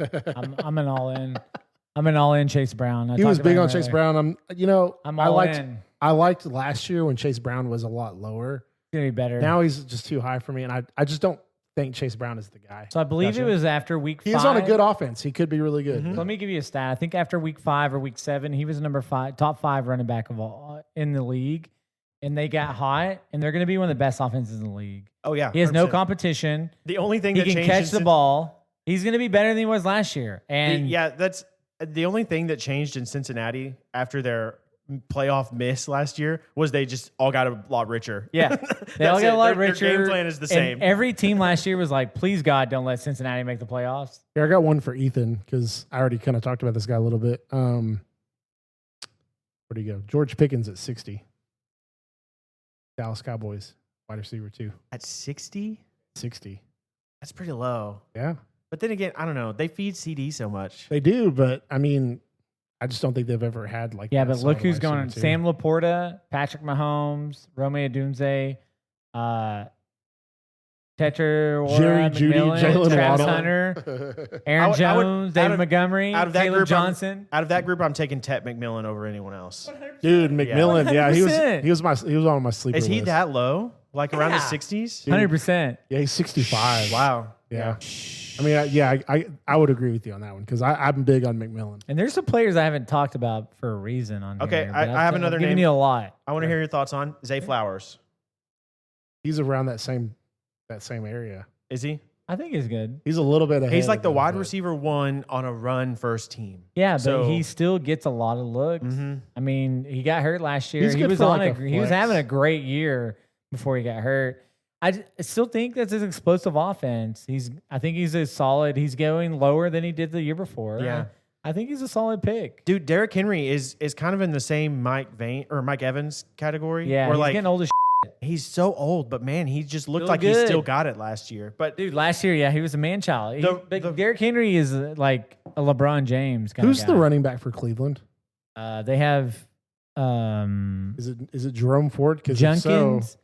I'm an all in. I'm an all in Chase Brown. He was talked big about on him Chase earlier. Brown. I'm I all liked in. I liked last year when Chase Brown was a lot lower. It's gonna be better. Now he's just too high for me, and I just don't think Chase Brown is the guy. So I believe it was after week 5. He's on a good offense. He could be really good. So let me give you a stat. I think after week 5 or week 7, he was number 5, top 5 running back of all in the league. And they got hot, and they're going to be one of the best offenses in the league. Oh, yeah. He has no 100%. competition. The only thing He that can changed catch the ball. He's going to be better than he was last year. And yeah, that's the only thing that changed in Cincinnati after their playoff miss last year was they just all got a lot richer. yeah, they all got a lot Their richer. game plan is the And same. every team last year was like, please, God, don't let Cincinnati make the playoffs. Here, I got one for Ethan because I already kind of talked about this guy a little bit. Where'd he go? George Pickens at 60. Dallas Cowboys, wide receiver 2. At 60? 60. That's pretty low. Yeah, But then again, I don't know. They feed CD so much. they do, but I mean, I just don't think they've ever had like. Yeah, that but look solid who's wide going. receiver Sam Laporta, Patrick Mahomes, Romeo Odunze, Tetra, Jerry Jeudy, Jalen Travis Waddle. Hunter, Aaron I would- Jones, out David of- Montgomery, out of that Caleb group, Johnson. Out of that group, I'm taking Tet McMillan over anyone else. Dude, McMillan. Yeah, he 100%. was on my sleeper Is he list. that low? Like around the Yeah. 60s? 100%. Yeah, he's 65. Wow. Yeah. I mean, I would agree with you on that one because I'm big on McMillan. And there's some players I haven't talked about for a reason on Okay, here. I but have I've another given name. you a lot. I want to hear your thoughts on Zay Flowers. He's around that same area. Is he? I think he's good. He's a little bit ahead. He's like the of wide but- receiver 1 on a run first team. Yeah, but So- he still gets a lot of looks. Mhm. I mean, he got hurt last year. He's He good was for on like a he was flex. having a great year before he got hurt. I still think that's his explosive offense. I think he's solid. He's going lower than he did the year before. Yeah. I think he's a solid pick. Dude, Derrick Henry is kind of in the same Mike Evans category. Yeah, where he's like getting old as he's so old, but man, he just looked Still like he good. still got it last year. But dude. Last year, yeah, he was a man child. The- Derrick Henry is like a LeBron James kind Who's of the guy. running back for Cleveland? They have Is it Jerome Ford? Because Junkins.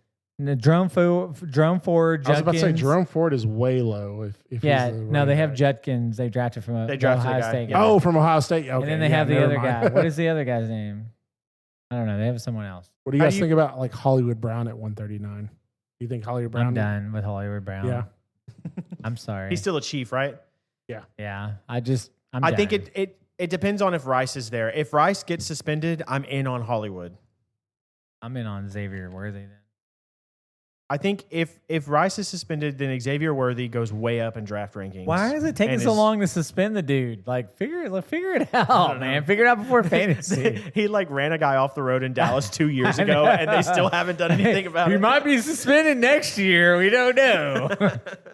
Jerome Ford. I was about to say Judkins. Jerome Ford is way low. If Yeah, he's the no, they running have back. Judkins. They drafted from They drafted Ohio a guy, State. yeah. guy. Oh, from Ohio State. Okay, and then they yeah, have the never other mind. guy. What is the other guy's name? I don't know. They have someone else. What do you How guys do you- think about like Hollywood Brown at 139? Do you think Hollywood Brown? I'm done with Hollywood Brown. Yeah. I'm sorry. he's still a Chief, right? yeah. I'm I think done. it depends on if Rice is there. If Rice gets suspended, I'm in on Hollywood. I'm in on Xavier Worthy then. I think if Rice is suspended, then Xavier Worthy goes way up in draft rankings. Why is it taking And so is- long to suspend the dude? Like, figure it out, man. Figure it out before fantasy. He like ran a guy off the road in Dallas 2 years ago, and they still haven't done anything about He it. might be suspended next year. We don't know.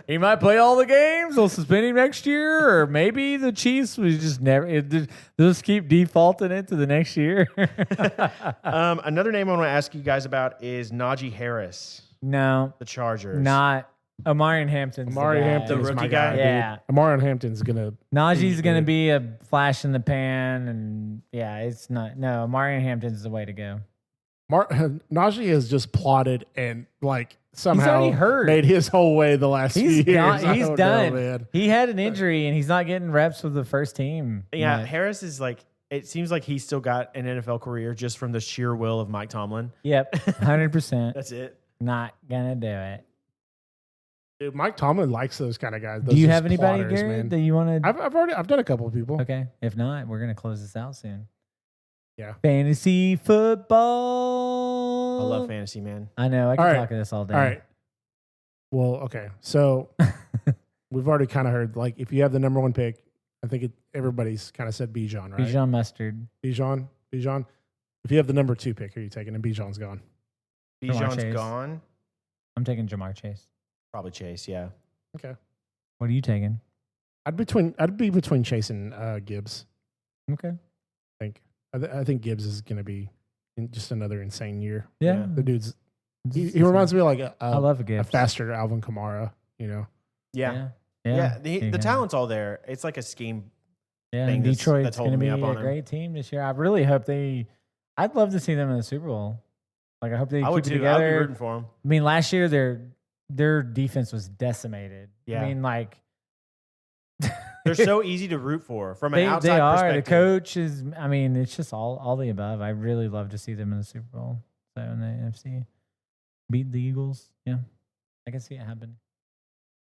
He might play all the games. They'll suspend him next year, or maybe the Chiefs will just they'll just keep defaulting it to the next year. Another name I want to ask you guys about is Najee Harris, No, the Chargers. not Amari Hampton's Amari the guy. Hampton The is my rookie guy. guy? Yeah. Dude. Amari Hampton's gonna. Najee's going to be a flash in the pan, and yeah, it's not. No, Amari Hampton's the way to go. Najee has just plotted and like somehow already hurt. made his whole way the last few He's years. gone, I he's don't done. know, man. He had an injury, and he's not getting reps with the first team. Yeah, But- Harris is like. It seems like he's still got an NFL career just from the sheer will of Mike Tomlin. Yep, 100%. That's it. Not gonna do it. Dude, Mike Tomlin likes those kind of guys. Do Those you just have anybody, plotters, Garrett, man. that you want to? I've done a couple of people. Okay. If not, we're gonna close this out soon. Yeah. Fantasy football. I love fantasy, man. I know. I can All right. talk to this all day. All right. Well, okay. So we've already kind of heard like if you have the number one pick, I think everybody's kind of said Bijan, right? Bijan Mustard. Bijan. If you have the number two pick, who are you taking? And Bijan's gone. Bijan's Chase. gone. I'm taking Jamar Chase. Probably Chase, yeah. Okay. What are you taking? I'd be between Chase and Gibbs. Okay. I think Gibbs is going to be just another insane year. Yeah. The dude's he reminds me of like I love a a gift. faster Alvin Kamara. You know. Yeah. Yeah. Yeah. There you The go. talent's all there. It's like a scheme. Yeah. thing And that's Detroit's going to holding me be up on a him. great team this year. I really hope I'd love to see them in the Super Bowl. Like I hope they I keep would it too. I'd be together. rooting for him. I mean, last year their defense was decimated. Yeah. I mean, like They're so easy to root for from an they outside are. The perspective. coach is. I mean, it's just all the above. I really love to see them in the Super Bowl. So in the NFC, beat the Eagles. Yeah, I can see it happen.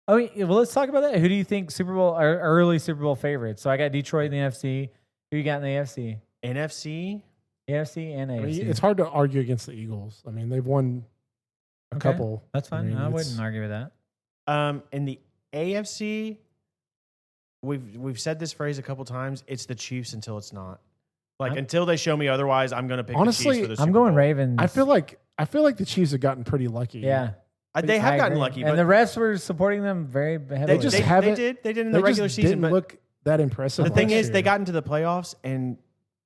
Oh, yeah, well, let's talk about that. Who do you think Super Bowl or early Super Bowl favorites? So I got Detroit in the NFC. Who you got in the AFC? NFC? AFC and AFC. I mean, it's hard to argue against the Eagles. I mean, they've won a couple. That's fine. I mean, I wouldn't argue with that. In the AFC, we've said this phrase a couple times. It's the Chiefs until it's not. Until they show me otherwise, I'm going to pick Honestly, the Chiefs for the Super I'm going Bowl. Ravens. I feel like the Chiefs have gotten pretty lucky. Yeah. They have I gotten agree. lucky, and but the refs were supporting them very heavily. They just haven't. They did in They the regular just season. didn't But look that impressive. the thing last is, they year. got into the playoffs, and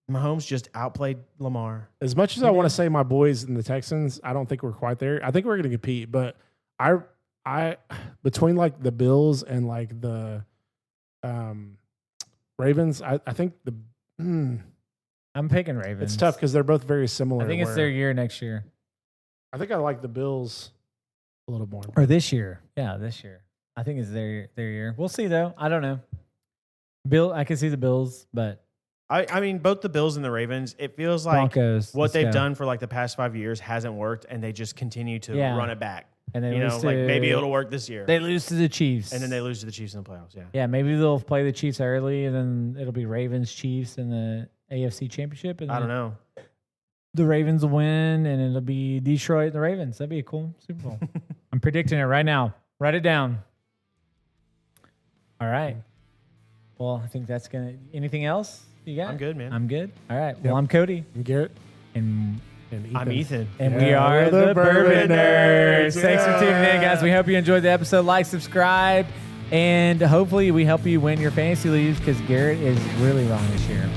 Mahomes just outplayed Lamar. As much as I want to say my boys in the Texans, I don't think we're quite there. I think we're going to compete, but I between like the Bills and like the Ravens, I think I'm picking Ravens. it's tough because they're both very similar. I think it's their year next year. I think I like the Bills a little more. Or this year. Yeah, this year. I think it's their year. We'll see, though. I don't know. I can see the Bills, but I mean, both the Bills and the Ravens, it feels like Broncos. what let's they've go. done for like the past 5 years hasn't worked, and they just continue to Yeah. run it back. And they You know, lose like to- maybe it'll work this year. They lose to the Chiefs. And then they lose to the Chiefs in the playoffs, yeah. Yeah, maybe they'll play the Chiefs early, and then it'll be Ravens, Chiefs in the AFC Championship. And I don't then know. The Ravens will win, and it'll be Detroit and the Ravens. That'd be a cool Super Bowl. I'm predicting it right now. Write it down. All right. Well, I think that's going to... Anything else you got? I'm good, man. I'm good. All right. Yep. Well, I'm Cody. And Garrett And and Ethan. I'm Ethan. we Yeah, are we're the the Bourbon Bourbon Nerds. Nerds. Thanks for tuning in, Yeah. guys. We hope you enjoyed the episode. Like, subscribe, and hopefully we help you win your fantasy leagues because Garrett is really wrong this year.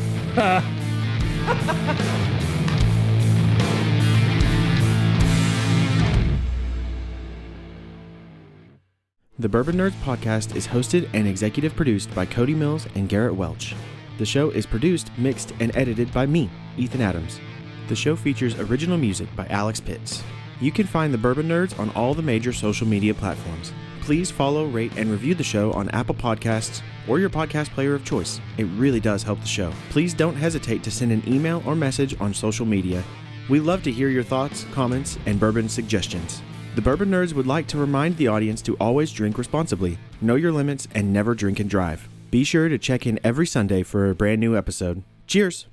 The Bourbon Nerdz podcast is hosted and executive produced by Cody Mills and Garrett Welch. The show is produced, mixed, and edited by me, Ethan Adams. The show features original music by Alex Pitts. You can find the Bourbon Nerdz on all the major social media platforms. Please follow, rate, and review the show on Apple Podcasts or your podcast player of choice. It really does help the show. Please don't hesitate to send an email or message on social media. We love to hear your thoughts, comments, and bourbon suggestions. The Bourbon Nerdz would like to remind the audience to always drink responsibly, know your limits, and never drink and drive. Be sure to check in every Sunday for a brand new episode. Cheers!